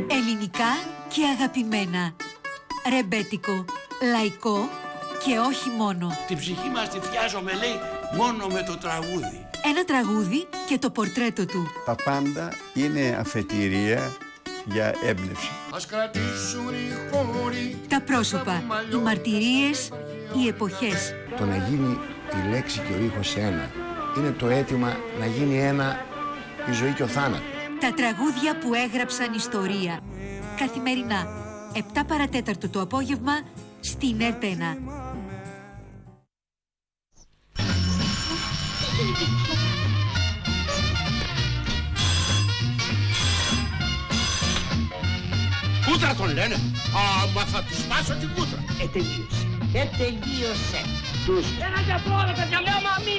Ελληνικά και αγαπημένα. Ρεμπέτικο, λαϊκό και όχι μόνο. Την ψυχή μας τη φτιάζομαι, λέει, μόνο με το τραγούδι. Ένα τραγούδι και το πορτρέτο του. Τα πάντα είναι αφετηρία για έμπνευση. Ας κρατήσουν οι χώροι. Τα πρόσωπα, οι μαρτυρίες, οι εποχές. Το να γίνει η λέξη και ο ήχος ένα είναι το αίτημα να γίνει ένα η ζωή και ο θάνατος. Τα τραγούδια που έγραψαν ιστορία. Καθημερινά, 7 παρατέταρτο το απόγευμα, στην ΕΡΤ1. Κούτρα τον λένε. Μα θα του σπάσω την κούτρα. Τελείωσε. Τους... Ένα για τώρα, παιδιά, λέω μαμί.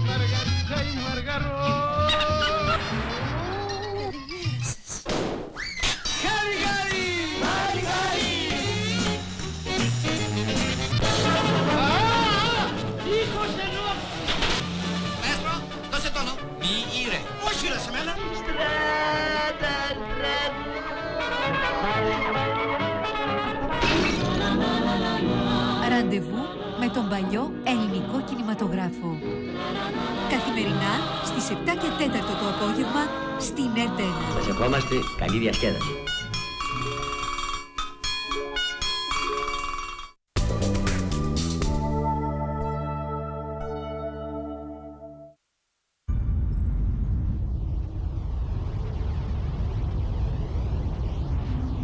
Μαργαρίτσα ή μαργαρό. Χάρη, χάρη. Χάρη, χάρη. Ήχος ενώ. Μαέστρο, δώσε τόνο. Μη ήρε. Όχι ρε σε μένα. Στράτα, Ραντεβού με τον παλιό ελληνικό κινηματογράφο. Καθημερινά στις 7 και 4 το απόγευμα στην ΕΡΤ1. Σας ευχόμαστε καλή διασκέδαση.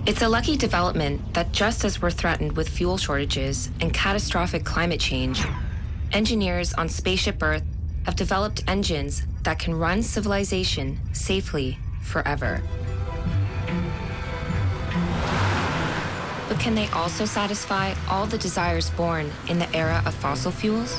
It's a lucky development that just as we're threatened with fuel shortages and catastrophic climate change, engineers on Spaceship Earth have developed engines that can run civilization safely forever. But can they also satisfy all the desires born in the era of fossil fuels?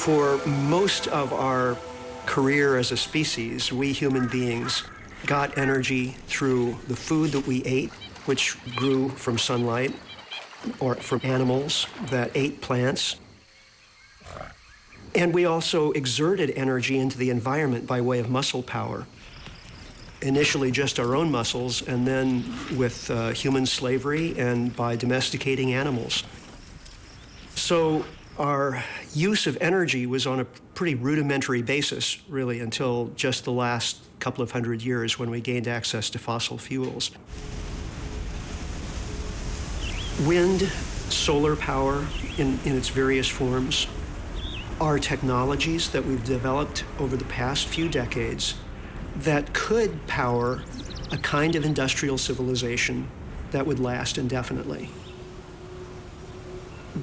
For most of our career as a species, we human beings got energy through the food that we ate, which grew from sunlight, or from animals that ate plants. And we also exerted energy into the environment by way of muscle power. Initially just our own muscles, and then with human slavery and by domesticating animals. So our use of energy was on a pretty rudimentary basis, really, until just the last couple of hundred years when we gained access to fossil fuels. Wind, solar power in its various forms are technologies that we've developed over the past few decades that could power a kind of industrial civilization that would last indefinitely.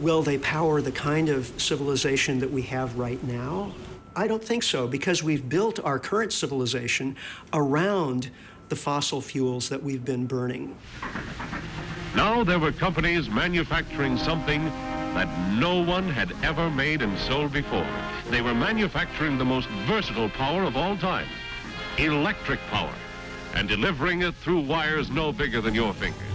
Will they power the kind of civilization that we have right now? I don't think so, because we've built our current civilization around the fossil fuels that we've been burning. Now there were companies manufacturing something that no one had ever made and sold before. They were manufacturing the most versatile power of all time, electric power, and delivering it through wires no bigger than your fingers.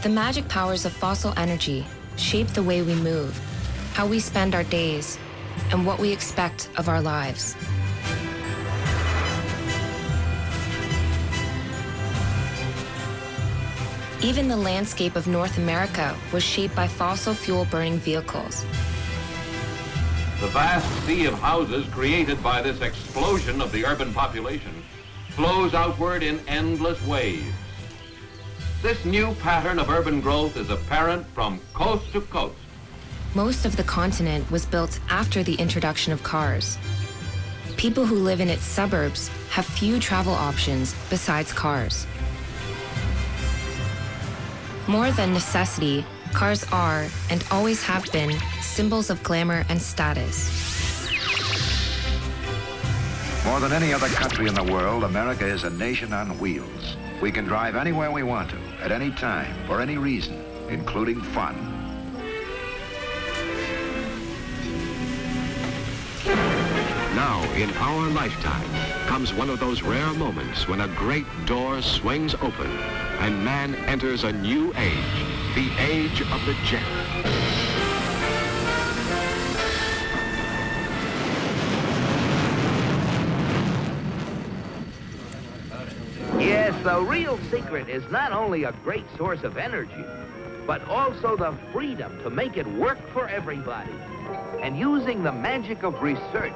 The magic powers of fossil energy shape the way we move, how we spend our days, and what we expect of our lives. Even the landscape of North America was shaped by fossil fuel-burning vehicles. The vast sea of houses created by this explosion of the urban population flows outward in endless waves. This new pattern of urban growth is apparent from coast to coast. Most of the continent was built after the introduction of cars. People who live in its suburbs have few travel options besides cars. More than necessity, cars are, and always have been, symbols of glamour and status. More than any other country in the world, America is a nation on wheels. We can drive anywhere we want to, at any time, for any reason, including fun. Now, in our lifetime, comes one of those rare moments when a great door swings open and man enters a new age, the age of the jet. Yes, the real secret is not only a great source of energy, but also the freedom to make it work for everybody. And using the magic of research,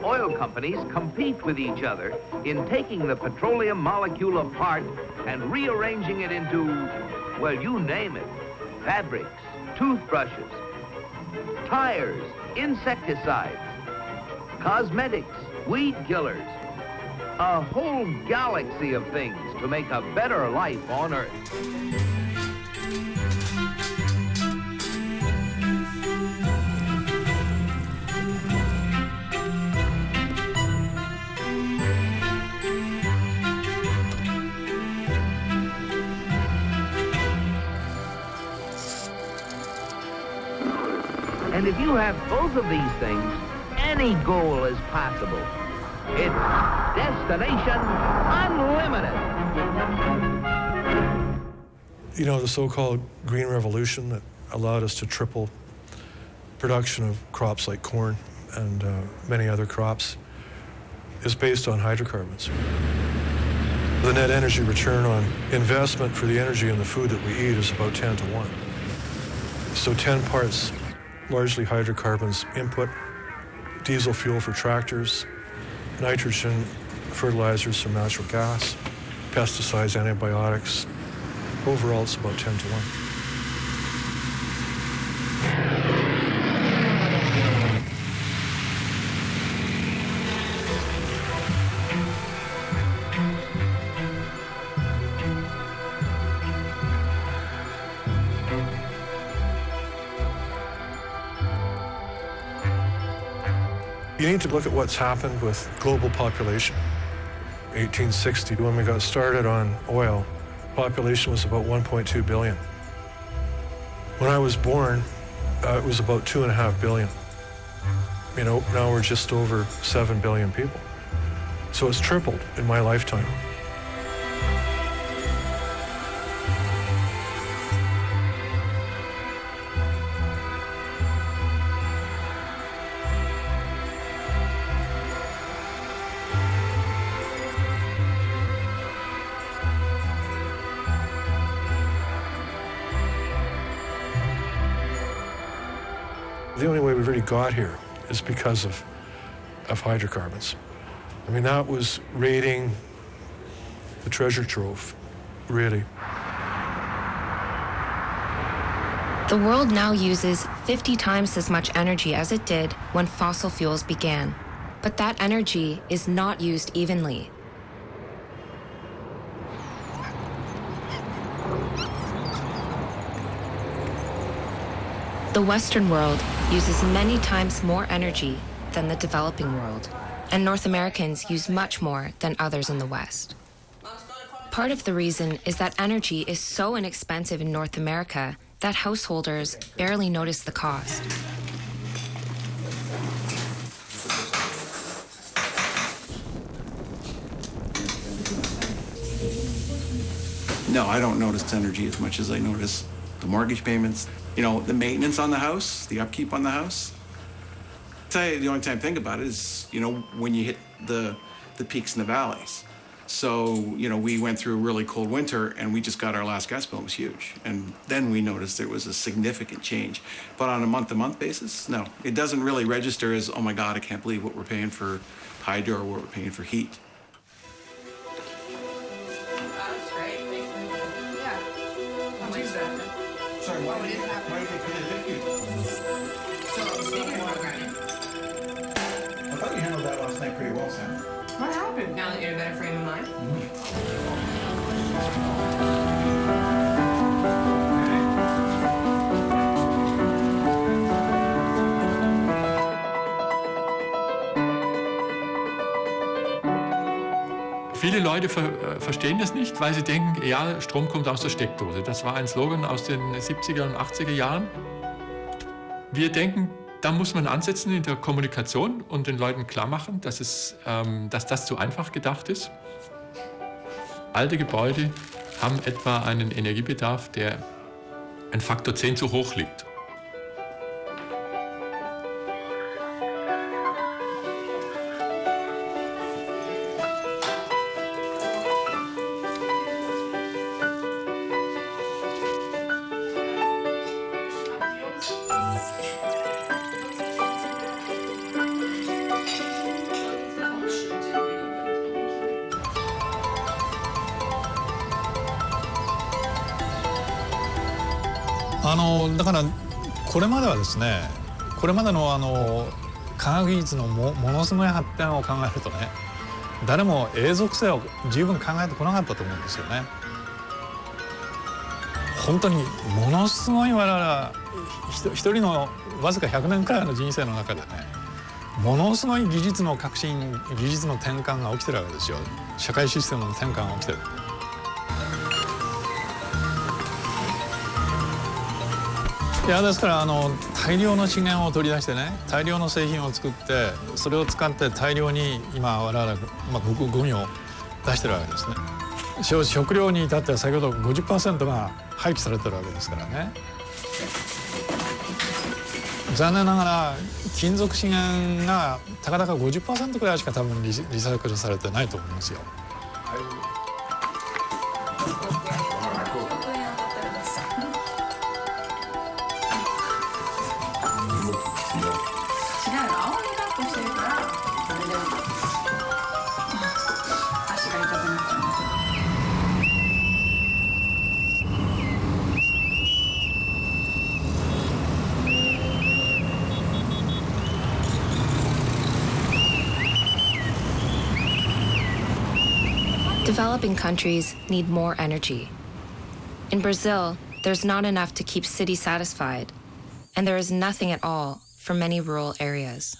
oil companies compete with each other in taking the petroleum molecule apart and rearranging it into, well, you name it, fabrics, toothbrushes, tires, insecticides, cosmetics, weed killers, a whole galaxy of things to make a better life on Earth. And if you have both of these things, any goal is possible. It's Destination Unlimited. You know, the so-called Green Revolution that allowed us to triple production of crops like corn and many other crops is based on hydrocarbons. The net energy return on investment for the energy and the food that we eat is about 10 to 1. So 10 parts largely hydrocarbons input, diesel fuel for tractors, nitrogen, fertilizers from natural gas, pesticides, antibiotics. Overall, it's about 10 to 1. You need to look at what's happened with global population. 1860, when we got started on oil, population was about 1.2 billion. When I was born, it was about 2.5 billion. You know, now we're just over 7 billion people. So it's tripled in my lifetime. The only way we really got here is because of hydrocarbons. I mean, that was raiding the treasure trove, really. The world now uses 50 times as much energy as it did when fossil fuels began. But that energy is not used evenly. The Western world uses many times more energy than the developing world, and North Americans use much more than others in the West. Part of the reason is that energy is so inexpensive in North America that householders barely notice the cost. No, I don't notice energy as much as I notice the mortgage payments, you know, the maintenance on the house, the upkeep on the house. The only time I think about it is, you know, when you hit the peaks and the valleys. So, you know, we went through a really cold winter and we just got our last gas bill. It was huge. And then we noticed there was a significant change. But on a month-to-month basis, no. It doesn't really register as, oh my God, I can't believe what we're paying for hydro or what we're paying for heat. Sorry, why did they put it with you? I thought you handled that last night pretty well, Sam. What happened? Now that you're in a better frame of mind? Viele Leute verstehen das nicht, weil sie denken, ja, Strom kommt aus der Steckdose. Das war ein Slogan aus den 70er und 80er Jahren. Wir denken, da muss man ansetzen in der Kommunikation und den Leuten klar machen, dass das zu einfach gedacht ist. Alte Gebäude haben etwa einen Energiebedarf, der ein Faktor 10 zu hoch liegt. だからこれまではですね、これまでの科学技術のものすごい発展を考えるとね、誰も永続性を十分考えてこなかったと思うんですよね。本当にものすごい我々は一人のわずか100年くらいの人生の中でね、ものすごい技術の革新、技術の転換が起きてるわけですよ。社会システムの転換が起きてる。いやですから大量の資源を取り出してね、大量の製品を作って、それを使って大量に今我々は、ゴミを出してるわけですね。食料に至っては先ほど 50% が廃棄されてるわけですからね。残念ながら金属資源がたかだか 50% くらいしか多分リサイクルされてないと思いますよ。Developing countries need more energy. In Brazil, there's not enough to keep cities satisfied, and there is nothing at all for many rural areas.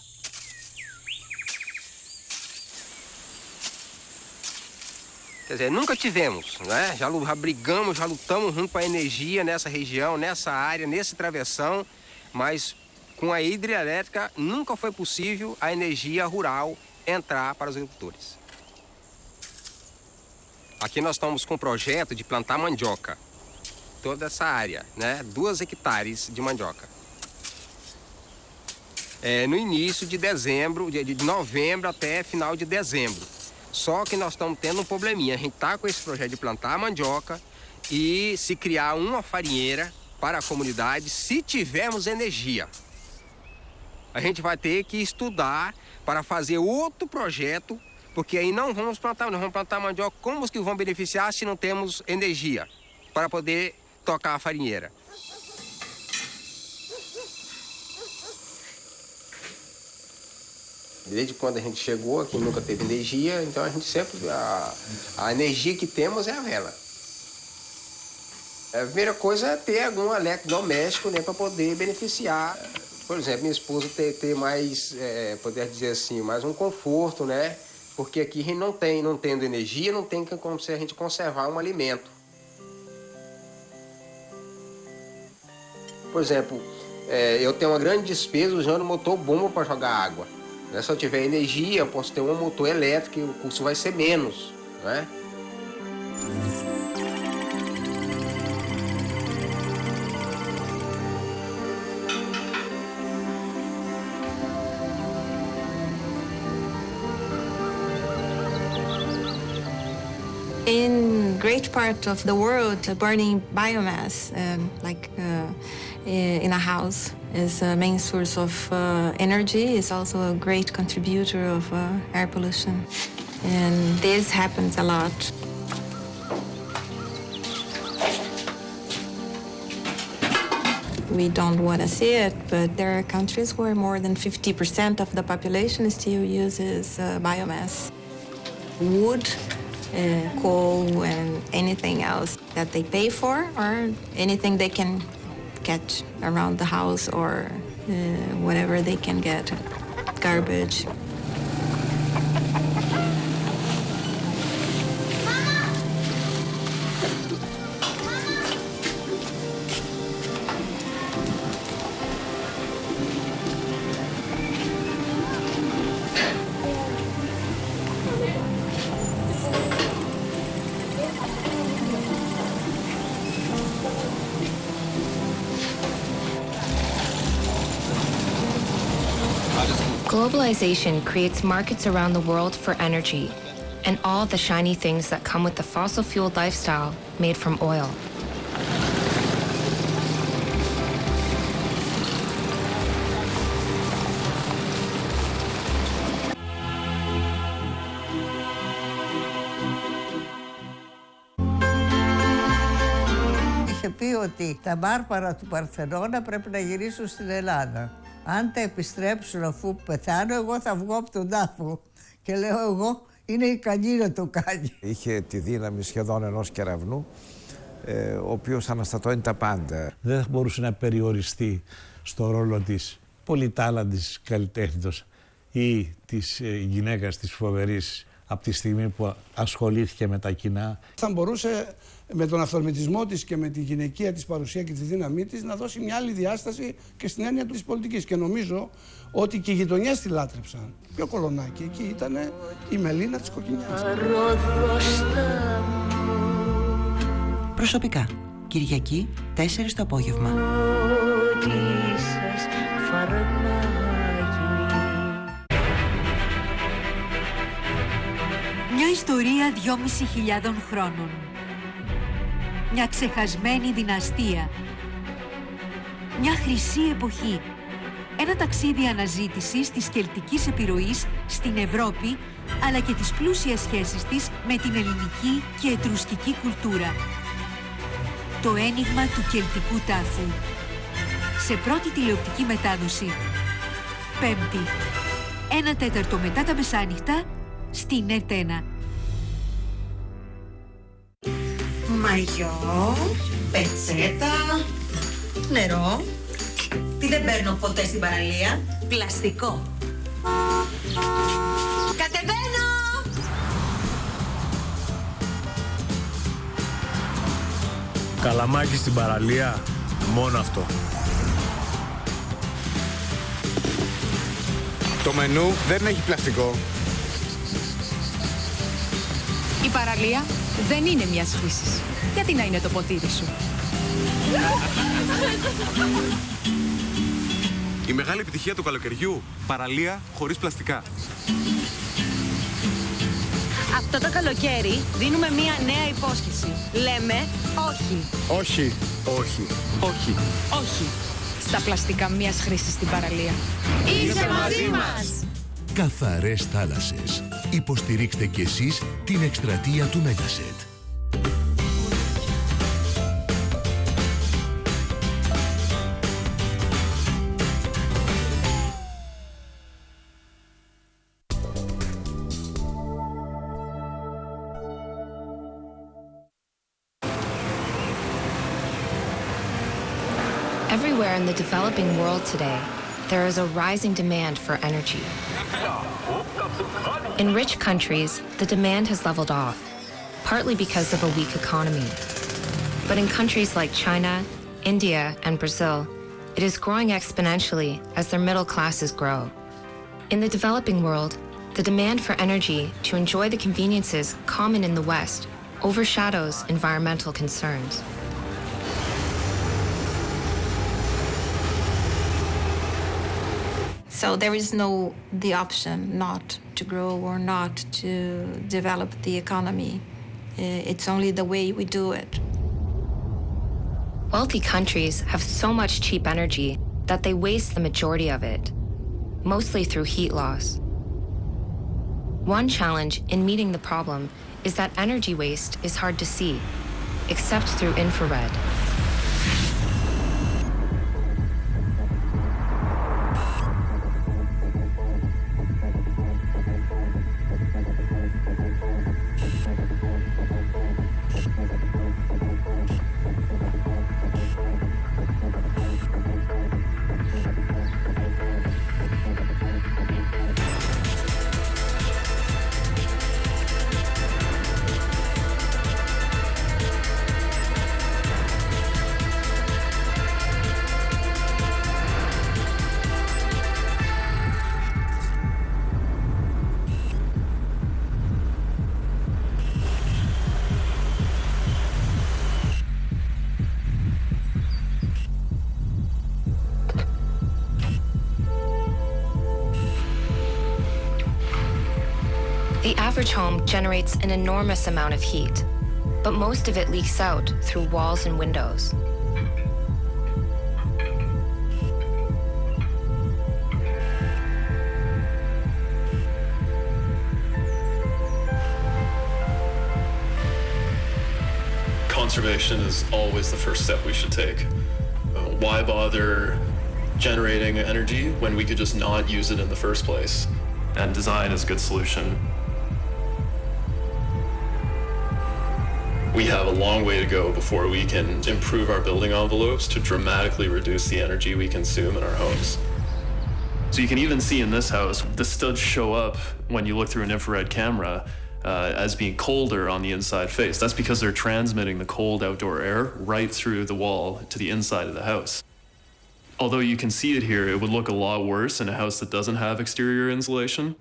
Quer dizer, nunca tivemos, né? Já brigamos, já lutamos junto para a energia nessa região, nessa área, nesse travessão, mas com a hidrelétrica nunca foi possível a energia rural entrar para os agricultores. Aqui nós estamos com um projeto de plantar mandioca. Toda essa área, né? 2 hectares de mandioca. No início de dezembro, de novembro até final de dezembro. Só que nós estamos tendo um probleminha. A gente está com esse projeto de plantar mandioca e se criar uma farinheira para a comunidade se tivermos energia. A gente vai ter que estudar para fazer outro projeto, porque aí não vamos plantar, nós vamos plantar mandioca. Como que vão beneficiar se não temos energia para poder tocar a farinheira? Desde quando a gente chegou aqui nunca teve energia, então a gente sempre... A energia que temos é a vela. A primeira coisa é ter algum eletrodoméstico, né, para poder beneficiar. Por exemplo, minha esposa ter mais, poder dizer assim, mais um conforto, né? Porque aqui a gente não tendo energia, não tem como se a gente conservar um alimento. Por exemplo, eu tenho uma grande despesa usando motor bomba para jogar água. Né? Se eu tiver energia, eu posso ter um motor elétrico e o custo vai ser menos, né? In great part of the world, burning biomass, in a house, is a main source of energy. It's also a great contributor of air pollution. And this happens a lot. We don't want to see it, but there are countries where more than 50% of the population still uses biomass. Wood, coal, and anything else that they pay for, or anything they can catch around the house, or whatever they can get, garbage. Globalization creates markets around the world for energy and all the shiny things that come with the fossil-fueled lifestyle made from oil. Ich habe πει ότι τα μάρμαρα του Παρθενώνα πρέπει να γυρίσουν στην Ελλάδα. Αν τα επιστρέψουν αφού πεθάνω, εγώ θα βγω από τον τάφο. Και λέω εγώ, είναι ικανή να το κάνει. Είχε τη δύναμη σχεδόν ενός κεραυνού, ο οποίος αναστατώνει τα πάντα. Δεν θα μπορούσε να περιοριστεί στο ρόλο της πολυτάλαντης καλλιτέχνητος ή της γυναίκας της φοβερής από τη στιγμή που ασχολήθηκε με τα κοινά. Θα μπορούσε με τον αυθορμητισμό της και με τη γυναικεία της παρουσία και τη δύναμή της να δώσει μια άλλη διάσταση και στην έννοια της πολιτικής. Και νομίζω ότι και οι γειτονιές τη λάτρεψαν. Πιο κολονάκι, εκεί ήταν η Μελίνα της Κοκκινιάς. Προσωπικά, Κυριακή, 4 το απόγευμα. Μια ιστορία 2.500 χρόνων. Μια ξεχασμένη δυναστεία. Μια χρυσή εποχή. Ένα ταξίδι αναζήτησης της κελτικής επιρροής στην Ευρώπη, αλλά και της πλούσιας σχέσης της με την ελληνική και ετρουσκική κουλτούρα. Το ένιγμα του κελτικού τάφου. Σε πρώτη τηλεοπτική μετάδοση. Πέμπτη, 1/4 μετά τα μεσάνυχτα, στην ΕΡΤ1. Μαγιό, πετσέτα, νερό. Τι δεν παίρνω ποτέ στην παραλία? Πλαστικό. Κατεβαίνω! Καλαμάκι στην παραλία, μόνο αυτό. Το μενού δεν έχει πλαστικό. Η παραλία δεν είναι μιας χρήσης. Γιατί να είναι το ποτήρι σου? Η μεγάλη επιτυχία του καλοκαιριού, παραλία χωρίς πλαστικά. Αυτό το καλοκαίρι δίνουμε μια νέα υπόσχεση. Λέμε όχι. Όχι. Όχι. Όχι. Όχι. Στα πλαστικά μιας χρήσης στην παραλία. Είσαι μαζί μας! Καθαρές θάλασσες. Υποστηρίξτε κι εσείς την εκστρατεία του Megaset. Everywhere in the developing world today, there is a rising demand for energy. In rich countries, the demand has leveled off, partly because of a weak economy. But in countries like China, India, and Brazil, it is growing exponentially as their middle classes grow. In the developing world, the demand for energy to enjoy the conveniences common in the West overshadows environmental concerns. So there is the option not to grow or not to develop the economy. It's only the way we do it. Wealthy countries have so much cheap energy that they waste the majority of it, mostly through heat loss. One challenge in meeting the problem is that energy waste is hard to see, except through infrared. The average home generates an enormous amount of heat, but most of it leaks out through walls and windows. conservation is always the first step we should take. Why bother generating energy when we could just not use it in the first place? And design is a good solution. We have a long way to go before we can improve our building envelopes to dramatically reduce the energy we consume in our homes. So you can even see in this house, the studs show up when you look through an infrared camera as being colder on the inside face. That's because they're transmitting the cold outdoor air right through the wall to the inside of the house. Although you can see it here, it would look a lot worse in a house that doesn't have exterior insulation.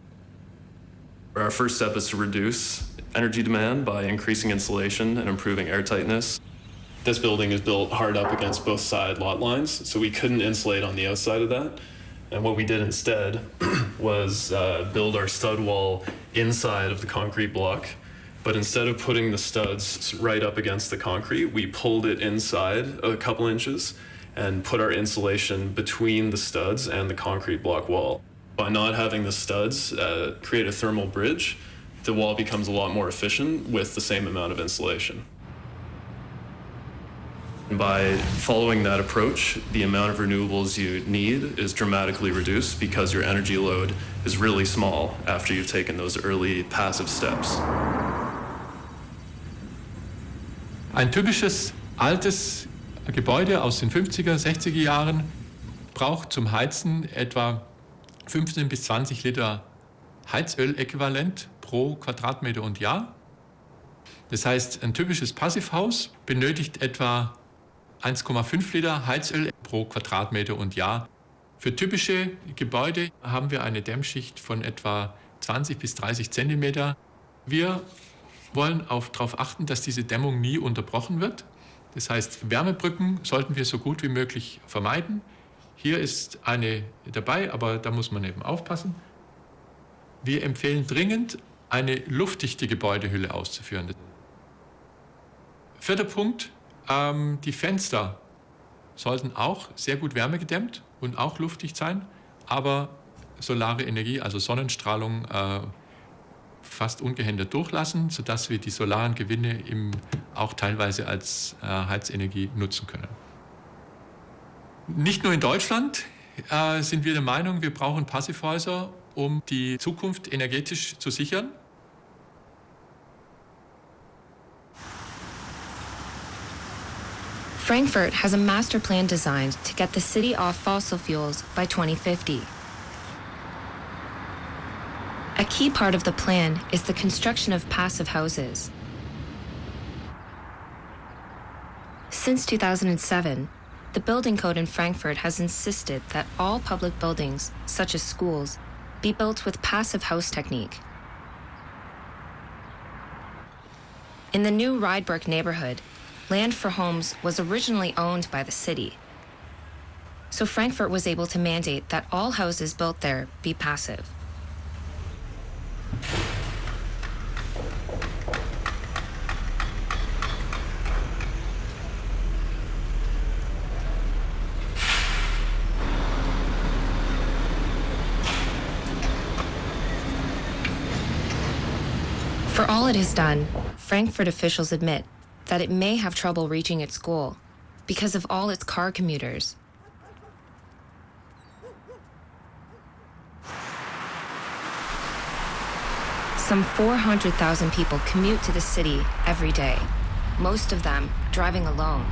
Our first step is to reduce energy demand by increasing insulation and improving air tightness. This building is built hard up against both side lot lines, so we couldn't insulate on the outside of that. And what we did instead was build our stud wall inside of the concrete block. But instead of putting the studs right up against the concrete, we pulled it inside a couple inches and put our insulation between the studs and the concrete block wall. By not having the studs create a thermal bridge, the wall becomes a lot more efficient with the same amount of insulation. By following that approach, the amount of renewables you need is dramatically reduced because your energy load is really small after you've taken those early passive steps. Ein typisches altes Gebäude aus den 50er, 60er Jahren braucht zum Heizen etwa 15 bis 20 Liter Heizöl-Äquivalent pro Quadratmeter und Jahr. Das heißt, ein typisches Passivhaus benötigt etwa 1,5 Liter Heizöl pro Quadratmeter und Jahr. Für typische Gebäude haben wir eine Dämmschicht von etwa 20 bis 30 Zentimeter. Wir wollen darauf achten, dass diese Dämmung nie unterbrochen wird. Das heißt, Wärmebrücken sollten wir so gut wie möglich vermeiden. Hier ist eine dabei, aber da muss man eben aufpassen. Wir empfehlen dringend, eine luftdichte Gebäudehülle auszuführen. Vierter Punkt. Die Fenster sollten auch sehr gut wärmegedämmt und auch luftdicht sein, aber solare Energie, also Sonnenstrahlung, fast ungehindert durchlassen, sodass wir die solaren Gewinne auch teilweise als Heizenergie nutzen können. Nicht nur in Deutschland sind wir der Meinung, wir brauchen Passivhäuser, um die Zukunft energetisch zu sichern. Frankfurt has a master plan designed to get the city off fossil fuels by 2050. A key part of the plan is the construction of passive houses. Since 2007, the building code in Frankfurt has insisted that all public buildings, such as schools, be built with passive house technique. In the new Rydberg neighborhood, land for homes was originally owned by the city. So Frankfurt was able to mandate that all houses built there be passive. For all it has done, Frankfurt officials admit that it may have trouble reaching its goal because of all its car commuters. Some 400,000 people commute to the city every day, most of them driving alone.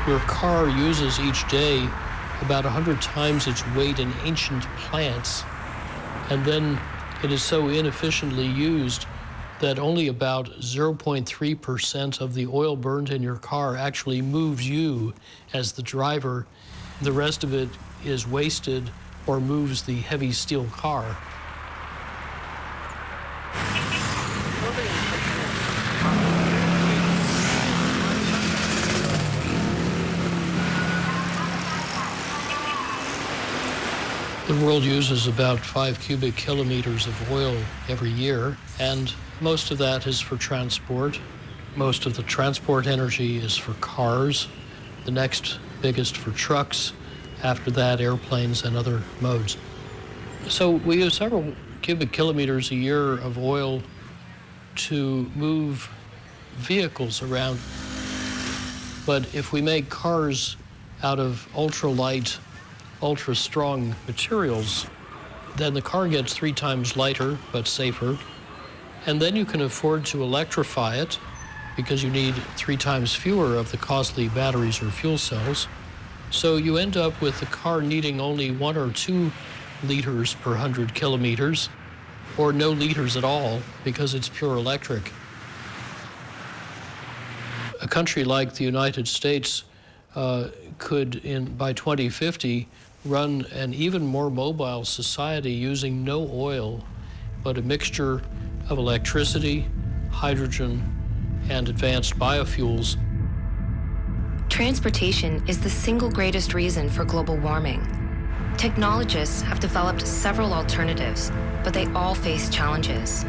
Your car uses each day about 100 times its weight in ancient plants and then it is so inefficiently used that only about 0.3% of the oil burned in your car actually moves you as the driver. The rest of it is wasted or moves the heavy steel car. The world uses about 5 cubic kilometers of oil every year, and most of that is for transport. Most of the transport energy is for cars, the next biggest for trucks, after that airplanes and other modes. So we use several cubic kilometers a year of oil to move vehicles around. But if we make cars out of ultralight, ultra-strong materials, then the car gets 3 times lighter but safer. And then you can afford to electrify it because you need 3 times fewer of the costly batteries or fuel cells. So you end up with the car needing only 1 or 2 liters per 100 kilometers, or no liters at all because it's pure electric. A country like the United States could, by 2050, run an even more mobile society using no oil, but a mixture of electricity, hydrogen, and advanced biofuels. Transportation is the single greatest reason for global warming. Technologists have developed several alternatives, but they all face challenges.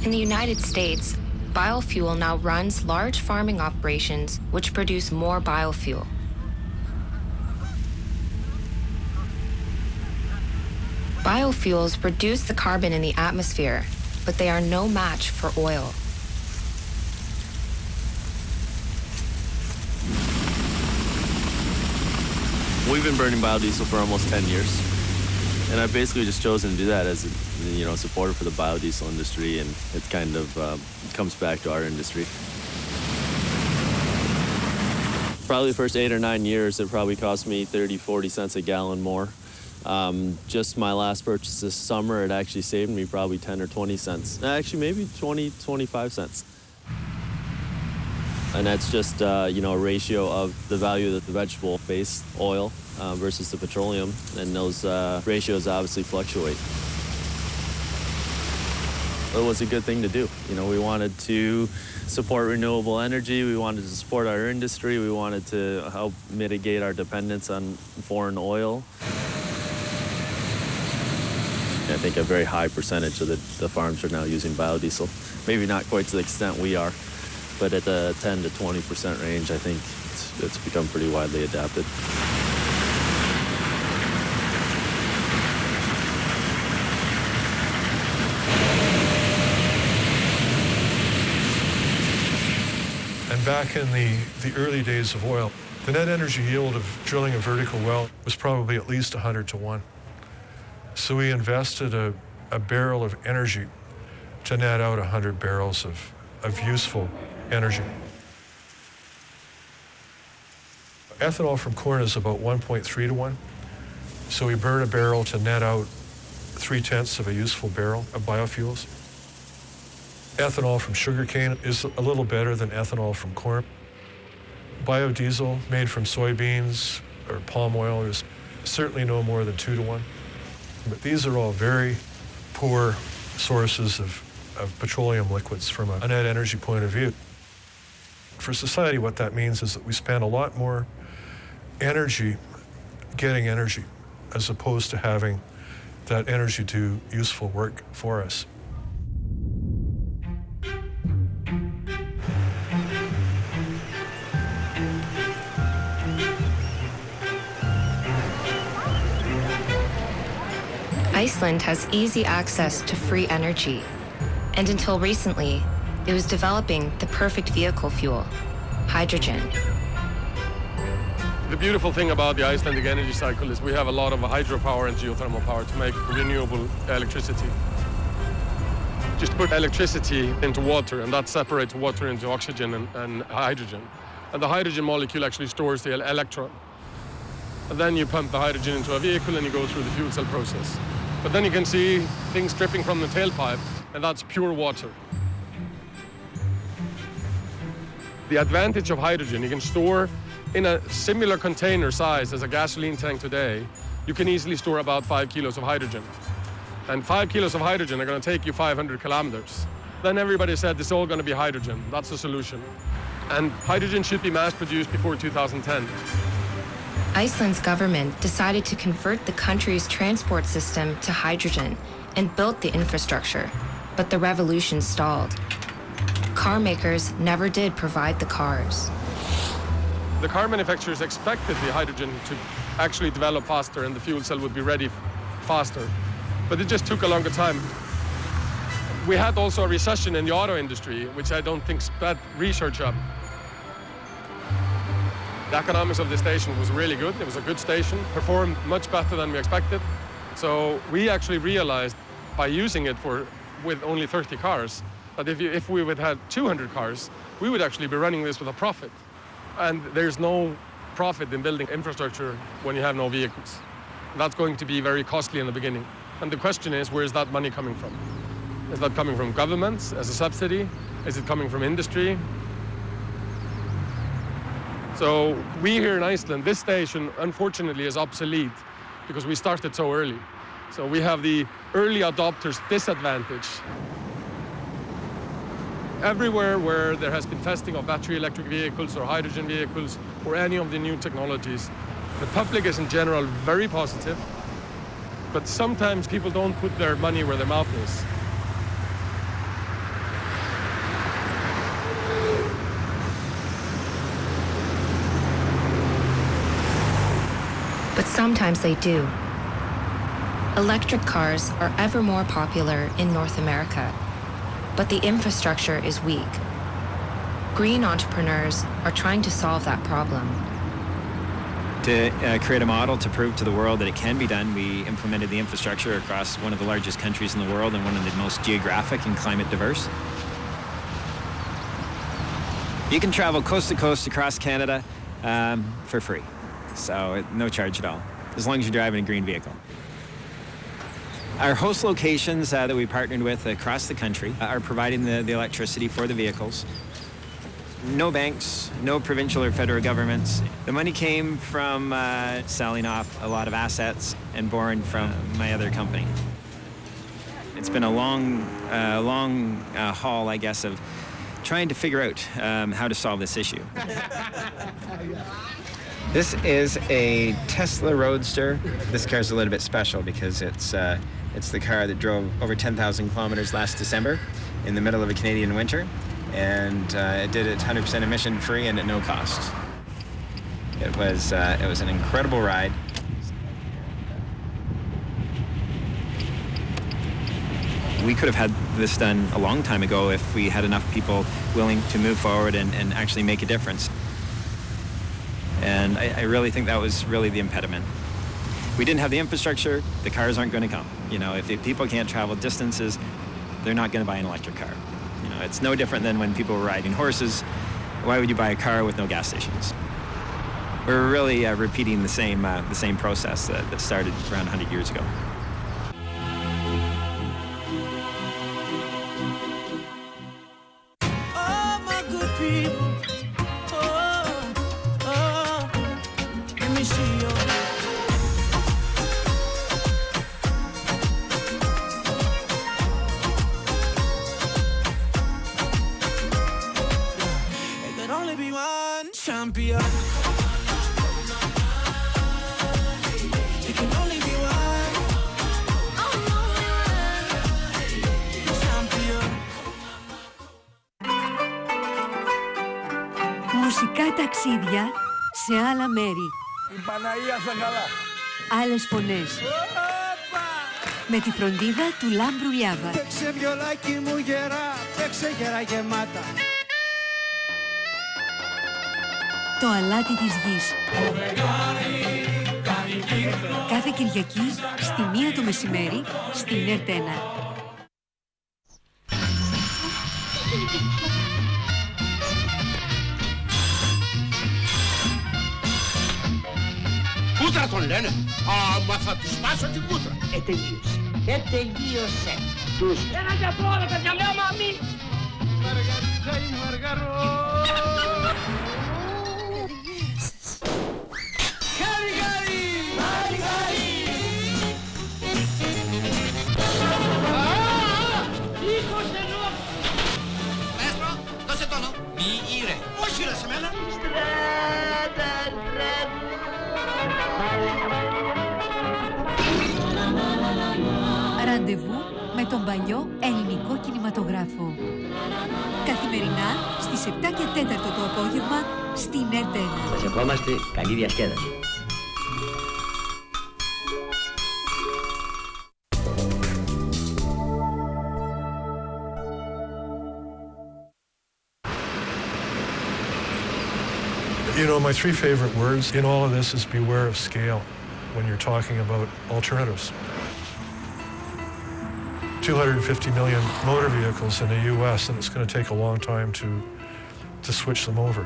In the United States, biofuel now runs large farming operations which produce more biofuel. Biofuels reduce the carbon in the atmosphere, but they are no match for oil. We've been burning biodiesel for almost 10 years. And I've basically just chosen to do that as a supporter for the biodiesel industry, and it kind of comes back to our industry. Probably the first 8 or 9 years, it probably cost me 30, 40 cents a gallon more. Just my last purchase this summer, it actually saved me probably 10 or 20 cents. Actually, maybe 20, 25 cents. And that's just, a ratio of the value of the vegetable-based oil versus the petroleum. And those ratios obviously fluctuate. It was a good thing to do. We wanted to support renewable energy. We wanted to support our industry. We wanted to help mitigate our dependence on foreign oil. I think a very high percentage of the farms are now using biodiesel. Maybe not quite to the extent we are, but at the 10 to 20% range, I think it's become pretty widely adapted. And back in the early days of oil, the net energy yield of drilling a vertical well was probably at least 100 to 1. So we invested a barrel of energy to net out 100 barrels of useful energy. Ethanol from corn is about 1.3 to 1. So we burn a barrel to net out 3/10 of a useful barrel of biofuels. Ethanol from sugarcane is a little better than ethanol from corn. Biodiesel made from soybeans or palm oil is certainly no more than 2 to 1. But these are all very poor sources of petroleum liquids from a net energy point of view. For society, what that means is that we spend a lot more energy getting energy as opposed to having that energy do useful work for us. Iceland has easy access to free energy, and until recently, it was developing the perfect vehicle fuel, hydrogen. The beautiful thing about the Icelandic energy cycle is we have a lot of hydropower and geothermal power to make renewable electricity. Just put electricity into water, and that separates water into oxygen and hydrogen. And the hydrogen molecule actually stores the electron. and then you pump the hydrogen into a vehicle and you go through the fuel cell process. But then you can see things dripping from the tailpipe, and that's pure water. The advantage of hydrogen, you can store in a similar container size as a gasoline tank today, you can easily store about 5 kilos of hydrogen. And 5 kilos of hydrogen are going to take you 500 kilometers. Then everybody said it's all going to be hydrogen. That's the solution. And hydrogen should be mass-produced before 2010. Iceland's government decided to convert the country's transport system to hydrogen and built the infrastructure, but the revolution stalled. Car makers never did provide the cars. The car manufacturers expected the hydrogen to actually develop faster and the fuel cell would be ready faster, but it just took a longer time. We had also a recession in the auto industry, which I don't think sped research up. The economics of the station was really good. It was a good station, performed much better than we expected. So we actually realized by using it with only 30 cars, that if we would have 200 cars, we would actually be running this with a profit. And there's no profit in building infrastructure when you have no vehicles. That's going to be very costly in the beginning. And the question is, where is that money coming from? Is that coming from governments as a subsidy? Is it coming from industry? So we here in Iceland, this station unfortunately is obsolete because we started so early. So we have the early adopters disadvantage. Everywhere where there has been testing of battery electric vehicles or hydrogen vehicles or any of the new technologies, the public is in general very positive, but sometimes people don't put their money where their mouth is. But sometimes they do. Electric cars are ever more popular in North America, but the infrastructure is weak. Green entrepreneurs are trying to solve that problem. To create a model to prove to the world that it can be done, we implemented the infrastructure across one of the largest countries in the world and one of the most geographic and climate diverse. You can travel coast to coast across Canada for free. So no charge at all, as long as you're driving a green vehicle. Our host locations that we partnered with across the country are providing the electricity for the vehicles. No banks, no provincial or federal governments. The money came from selling off a lot of assets and borrowing from my other company. It's been a long haul, I guess, of trying to figure out how to solve this issue. This is a Tesla Roadster. This car's a little bit special because it's the car that drove over 10,000 kilometers last December in the middle of a Canadian winter, and it did it 100% emission-free and at no cost. It was an incredible ride. We could have had this done a long time ago if we had enough people willing to move forward and actually make a difference. And I really think that was really the impediment. We didn't have the infrastructure, the cars aren't going to come. You know, if people can't travel distances, they're not going to buy an electric car. You know, it's no different than when people were riding horses. Why would you buy a car with no gas stations? We're really repeating the same process that started around 100 years ago. Μουσικά ταξίδια σε άλλα μέρη. Η Παναγία στα καλά. Άλλες φωνές. Με τη φροντίδα του Λάμπρου Λιάβα. Παίξε βιολάκι μου γερά, παίξε γερά γεμάτα. Το αλάτι της γης. Κάθε Κυριακή στη 1 το μεσημέρι στην ΕΡΤ1. Κούτρα τον λένε. Άμα θα του σπάσω την κούτρα. Τελείωσε. Τους... Ένα για αυτό όλα παιδιά, λέω μαμί. Μαργαρίτσα ή μαργαρό. Χάρη, χάρη. Χάρη, χάρη. Ήχος ενώ. Μαέστρο, δώσε τόνο. Μη ήρε. Όχι ρε σε μένα. Στράτα, Ραντεβού με τον παλιό ελληνικό κινηματογράφο. Καθημερινά στις 7 και 4 το απόγευμα στην ΕΡΤ1. Σας ευχόμαστε καλή διασκέδαση. You know, my three favorite words in all of this is beware of scale when you're talking about alternatives. 250 million motor vehicles in the U.S., and it's going to take a long time to switch them over.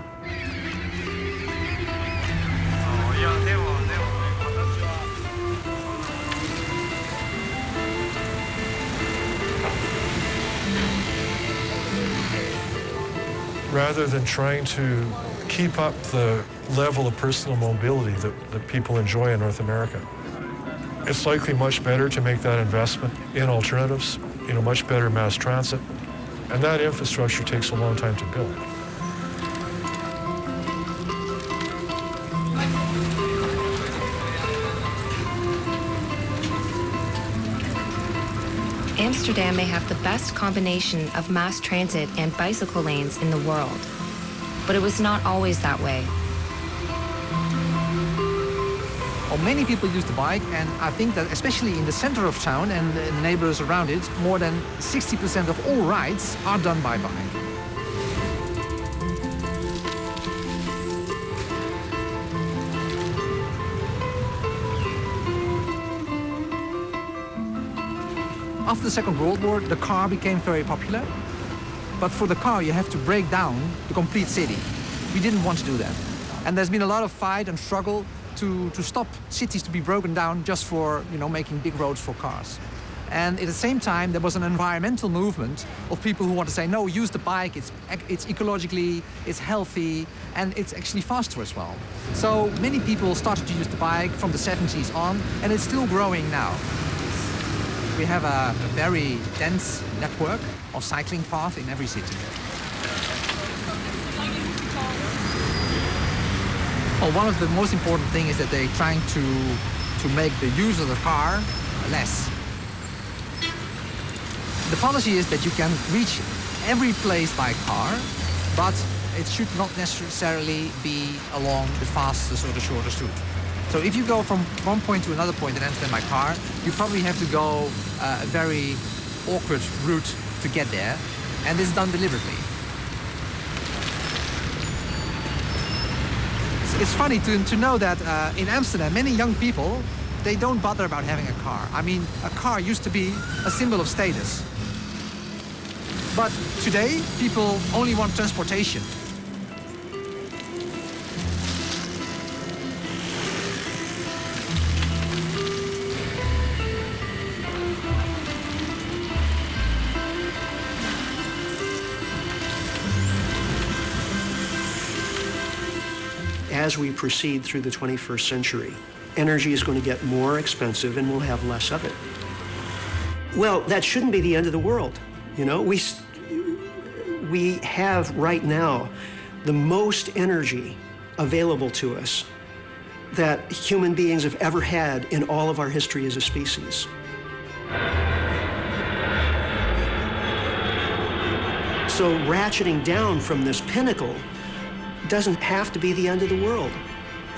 Rather than trying to keep up the level of personal mobility that people enjoy in North America, it's likely much better to make that investment in alternatives, you know, much better mass transit, and that infrastructure takes a long time to build. Amsterdam may have the best combination of mass transit and bicycle lanes in the world, but it was not always that way. Well, many people use the bike, and I think that especially in the center of town and the neighbors around it, more than 60% of all rides are done by bike. After the Second World War, the car became very popular. But for the car, you have to break down the complete city. We didn't want to do that. And there's been a lot of fight and struggle to stop cities to be broken down just for, you know, making big roads for cars. And at the same time, there was an environmental movement of people who want to say, no, use the bike, it's ecologically, it's healthy, and it's actually faster as well. So many people started to use the bike from the 70s on, and it's still growing now. We have a very dense network of cycling paths in every city. Well, one of the most important things is that they're trying to make the use of the car less. The policy is that you can reach every place by car, but it should not necessarily be along the fastest or the shortest route. So if you go from one point to another point in Amsterdam by car, you probably have to go a very awkward route to get there, and this is done deliberately. It's funny to know that in Amsterdam, many young people, they don't bother about having a car. I mean, a car used to be a symbol of status. But today, people only want transportation. As we proceed through the 21st century, energy is going to get more expensive and we'll have less of it. Well, that shouldn't be the end of the world. You know, we have right now the most energy available to us that human beings have ever had in all of our history as a species. So ratcheting down from this pinnacle doesn't have to be the end of the world.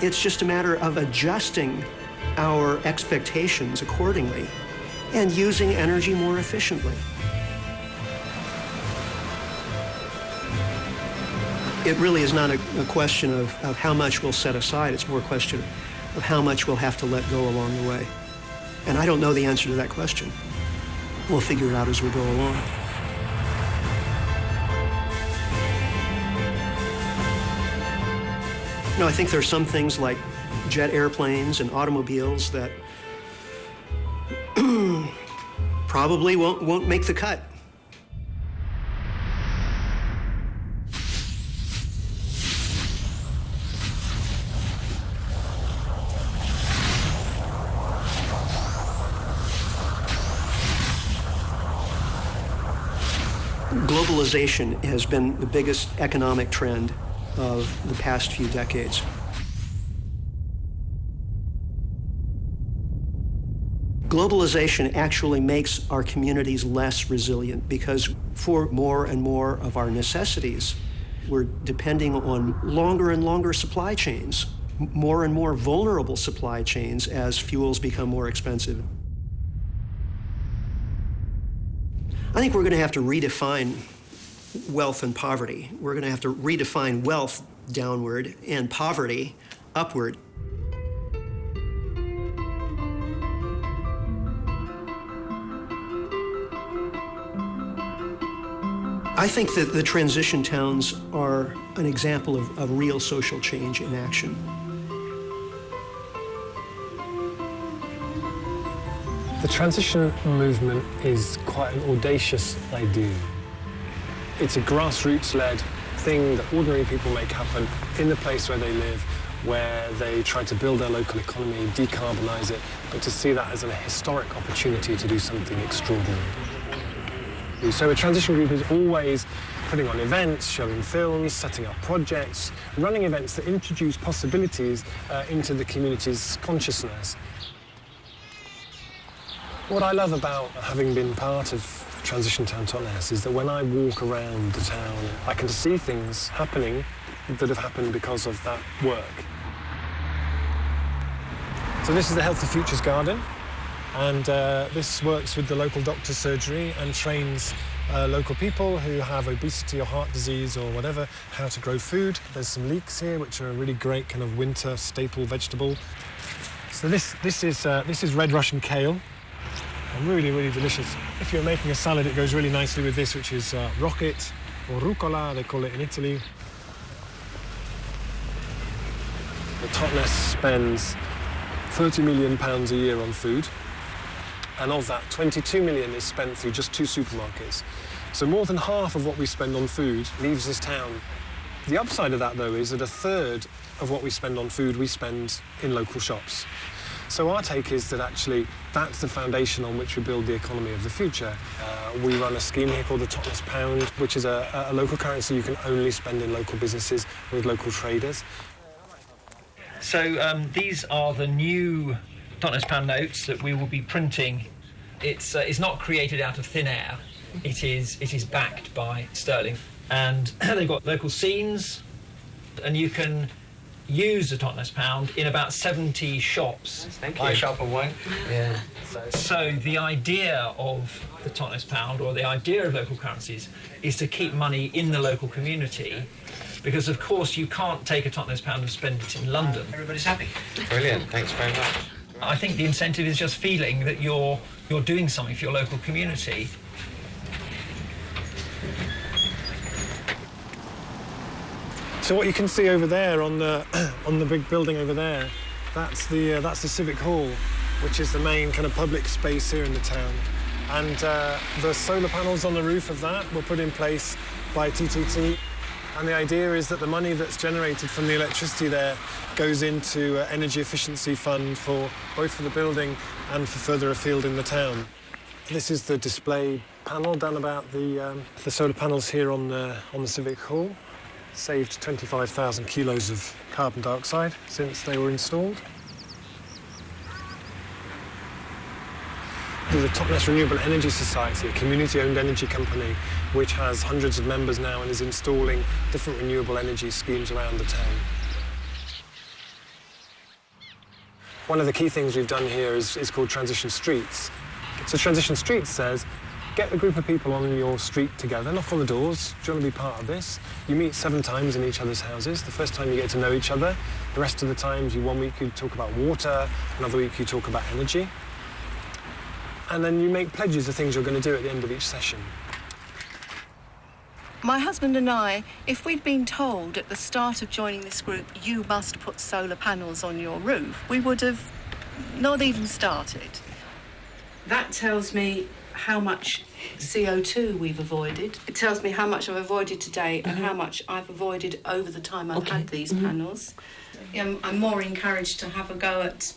It's just a matter of adjusting our expectations accordingly and using energy more efficiently. It really is not a question of how much we'll set aside. It's more a question of how much we'll have to let go along the way. And I don't know the answer to that question. We'll figure it out as we go along. You know, I think there are some things like jet airplanes and automobiles that probably won't make the cut. Globalization has been the biggest economic trend of the past few decades. Globalization actually makes our communities less resilient because for more and more of our necessities, we're depending on longer and longer supply chains, more and more vulnerable supply chains as fuels become more expensive. I think we're going to have to redefine wealth and poverty. We're going to have to redefine wealth downward and poverty upward. I think that the transition towns are an example of real social change in action. The transition movement is quite an audacious idea. It's a grassroots-led thing that ordinary people make happen in the place where they live, where they try to build their local economy, decarbonise it, but to see that as a historic opportunity to do something extraordinary. So a transition group is always putting on events, showing films, setting up projects, running events that introduce possibilities into the community's consciousness. What I love about having been part of Transition Town Totnes is that when I walk around the town, I can see things happening that have happened because of that work. So this is the Healthy Futures Garden, and this works with the local doctor's surgery and trains local people who have obesity or heart disease or whatever how to grow food. There's some leeks here, which are a really great kind of winter staple vegetable. So this is red Russian kale. Really, really delicious. If you're making a salad, it goes really nicely with this, which is rocket, or rucola, they call it in Italy. The Totnes spends £30 million a year on food, and of that, 22 million is spent through just 2 supermarkets. So more than half of what we spend on food leaves this town. The upside of that, though, is that a third of what we spend on food we spend in local shops. So our take is that actually that's the foundation on which we build the economy of the future. We run a scheme here called the Totnes Pound, which is a local currency you can only spend in local businesses with local traders. So these are the new Totnes Pound notes that we will be printing. It's not created out of thin air. It is backed by sterling, and they've got local scenes, and you can use the Totnes Pound in about 70 shops. Thank you. I shop and won't. Yeah. So the idea of the Totnes Pound, or the idea of local currencies, is to keep money in the local community, because of course you can't take a Totnes Pound and spend it in London. Everybody's happy. Brilliant. Thanks very much. I think the incentive is just feeling that you're doing something for your local community. So what you can see over there on the big building over there, that's the Civic Hall, which is the main kind of public space here in the town. And the solar panels on the roof of that were put in place by TTT. And the idea is that the money that's generated from the electricity there goes into energy efficiency fund for both for the building and for further afield in the town. This is the display panel down about the solar panels here on the Civic Hall. Saved 25,000 kilos of carbon dioxide since they were installed. The Totnes Renewable Energy Society, a community-owned energy company which has hundreds of members now and is installing different renewable energy schemes around the town. One of the key things we've done here is called Transition Streets. So Transition Streets says, get a group of people on your street together, knock on the doors. Do you want to be part of this? You meet 7 times in each other's houses. The first time you get to know each other. The rest of the times, one week you talk about water, another week you talk about energy. And then you make pledges of things you're going to do at the end of each session. My husband and I, if we'd been told at the start of joining this group, you must put solar panels on your roof, we would have not even started. That tells me how much CO2 we've avoided. It tells me how much I've avoided today and how much I've avoided over the time I've had these panels. I'm more encouraged to have a go at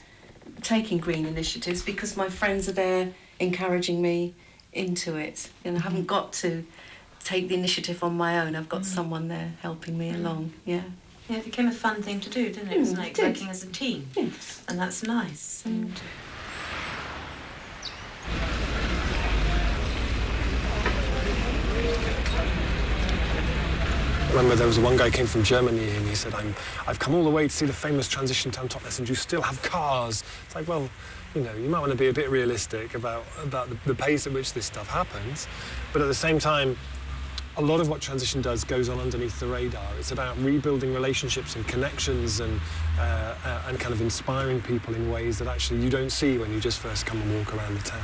taking green initiatives because my friends are there encouraging me into it. And I haven't got to take the initiative on my own. I've got someone there helping me along, yeah. Yeah, it became a fun thing to do, didn't it? It was like working as a team. Yes. And that's nice. And I remember there was one guy came from Germany and he said, I've come all the way to see the famous transition time topless and you still have cars. It's like, well, you know, you might want to be a bit realistic about the pace at which this stuff happens. But at the same time, a lot of what transition does goes on underneath the radar. It's about rebuilding relationships and connections and kind of inspiring people in ways that actually you don't see when you just first come and walk around the town.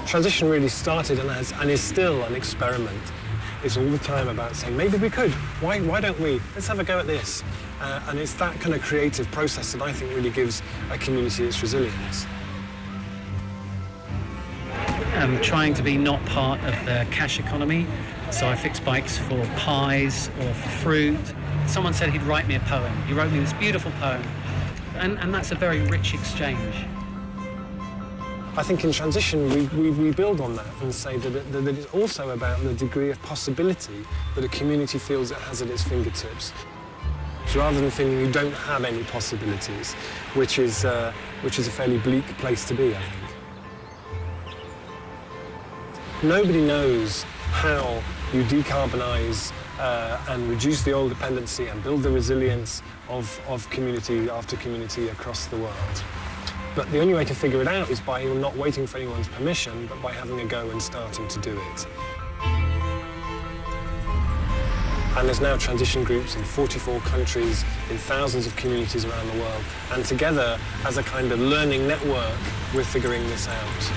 Transition really started and is still an experiment. It's all the time about saying, maybe we could. Why don't we? Let's have a go at this. And it's that kind of creative process that I think really gives a community its resilience. I'm trying to be not part of the cash economy, so I fix bikes for pies or for fruit. Someone said he'd write me a poem. He wrote me this beautiful poem, and that's a very rich exchange. I think in transition we build on that and say that it's also about the degree of possibility that a community feels it has at its fingertips. So rather than feeling you don't have any possibilities, which is a fairly bleak place to be, I think. Nobody knows how you decarbonise and reduce the oil dependency and build the resilience of community after community across the world. But the only way to figure it out is by not waiting for anyone's permission, but by having a go and starting to do it. And there's now transition groups in 44 countries, in thousands of communities around the world. And together, as a kind of learning network, we're figuring this out.